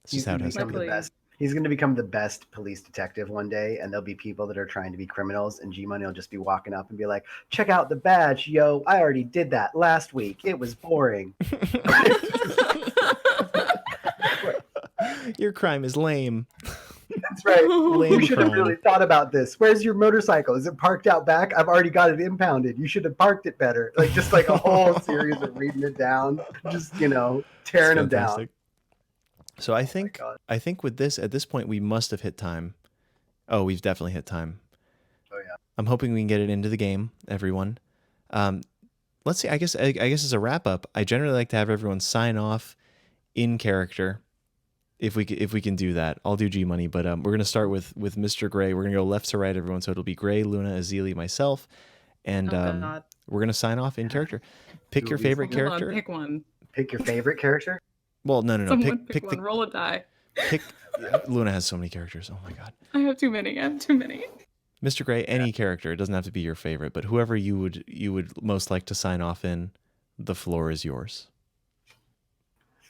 It's just how it has to be. Luckily- He's going to become the best police detective one day, and there'll be people that are trying to be criminals, and G-Money will just be walking up and be like, check out the badge, yo. I already did that last week. It was boring. Your crime is lame. That's right. Lame You should have crime. really thought about this. Where's your motorcycle? Is it parked out back? I've already got it impounded. You should have parked it better. Just like a whole series of reading it down, just tearing them down. Fantastic. So I think God. with this, at this point, we must have hit time. Oh, we've definitely hit time. Oh yeah. I'm hoping we can get it into the game, everyone. Let's see. I guess as a wrap up, I generally like to have everyone sign off in character. If we can do that, I'll do G Money. But we're gonna start with Mr. Gray. We're gonna go left to right, everyone. So it'll be Gray, Luna, Ezilii, myself, and God. we're gonna sign off in character. Pick your Who are we favorite Hold on, character. pick one. Pick your favorite character. Well, no. Someone Pick one. Roll a die. pick. Luna has so many characters. Oh my god. I have too many. Mr. Gray, any character. It doesn't have to be your favorite, but whoever you would most like to sign off in, the floor is yours.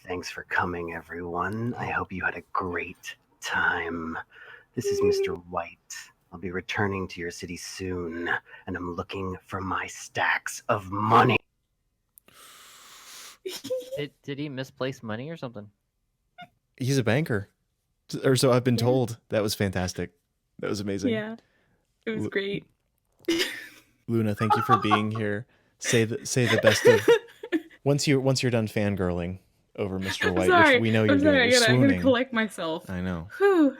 Thanks for coming, everyone. I hope you had a great time. This is Mr. White. I'll be returning to your city soon, and I'm looking for my stacks of money. Did he misplace money or something? He's a banker, or so I've been told. That was fantastic. That was amazing. Yeah. It was great. Luna, thank you for being here. Say the best of. Once you're done fangirling over Mr. I'm White, sorry. which we know you're I'm sorry. doing, you're I gotta swooning. collect myself. I know. Whew.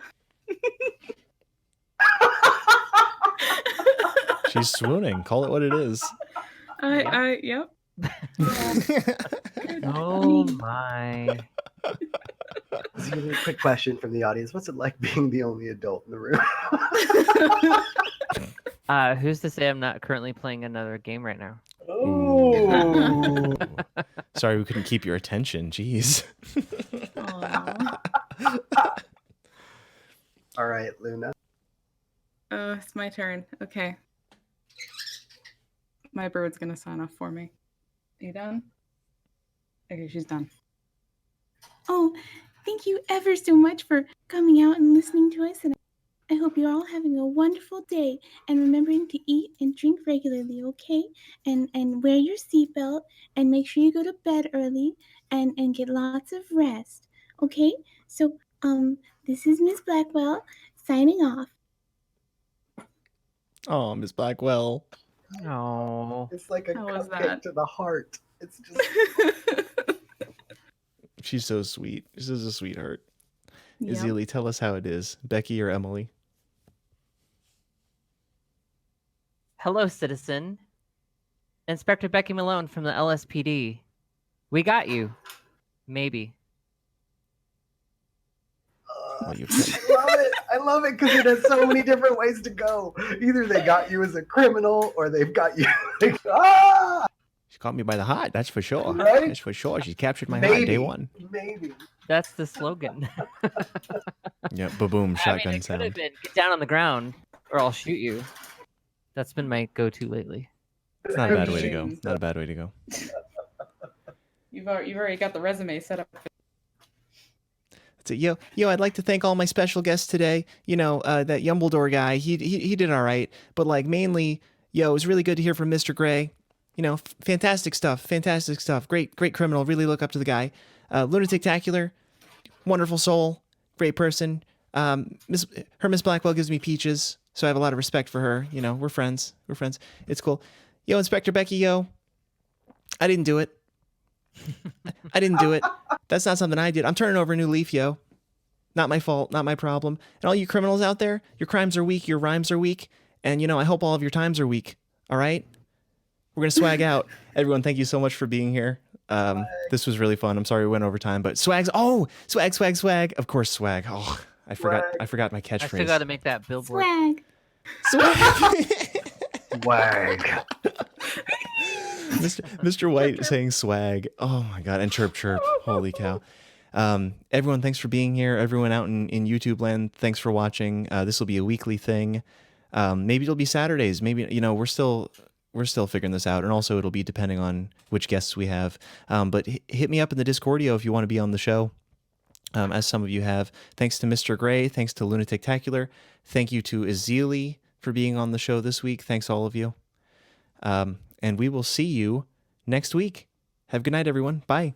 She's swooning. Call it what it is. Yep. Oh my! A quick question from the audience: what's it like being the only adult in the room? Who's to say I'm not currently playing another game right now? Oh. Sorry, we couldn't keep your attention. Jeez. Aw. All right, Luna. It's my turn. Okay. My bird's gonna sign off for me. Are you done? Okay, she's done. Oh, thank you ever so much for coming out and listening to us. And I hope you're all having a wonderful day and remembering to eat and drink regularly, okay? And wear your seatbelt and make sure you go to bed early and get lots of rest, okay? So, this is Miss Blackwell signing off. Oh, Miss Blackwell. Oh, It's like a How was cupcake that? to the heart. It's just She's so sweet. She's a sweetheart. Yep. Ezilii, tell us how it is. Becky or Emily? hello, citizen. Inspector Becky Malone from the LSPD. We got you. Maybe. Well, you I love it because it has so many different ways to go. Either they got you as a criminal or they've got you. She caught me by the heart. That's for sure. Right? That's for sure. She captured my heart day one. Maybe. That's the slogan. Yeah, ba-boom, I mean, shotgun it could sound. have been get down on the ground or I'll shoot you. That's been my go-to lately. It's not a bad way to go. Not a bad way to go. You've already got the resume set up. That's it. Yo, I'd like to thank all my special guests today. That Yumbledore guy, he did all right. But like mainly, it was really good to hear from Mr. Gray. Fantastic stuff. Great criminal. Really look up to the guy. Lunatictacular, wonderful soul, great person. Miss Blackwell gives me peaches, so I have a lot of respect for her. We're friends. It's cool. Yo, Inspector Becky, I didn't do it. That's not something I did. I'm turning over a new leaf, yo. Not my fault, not my problem. And all you criminals out there, your crimes are weak, your rhymes are weak, and I hope all of your times are weak. All right? We're gonna swag out. Everyone, thank you so much for being here. This was really fun. I'm sorry we went over time, but swag. Swag. Of course, swag. Oh, I forgot my I still catchphrase. got to make that billboard. Swag. Swag. Wag. Mr. White saying swag. Oh my god, and chirp chirp. Holy cow. Everyone, thanks for being here. Everyone out in YouTube land, thanks for watching. This will be a weekly thing. Maybe it'll be Saturdays. Maybe, we're still figuring this out, and also it'll be depending on which guests we have. But hit me up in the Discordio if you want to be on the show, as some of you have. Thanks to Mr. Gray. Thanks to Lunatictacular. Thank you to Ezilii for being on the show this week. Thanks all of you. And we will see you next week. Have a good night, everyone. Bye.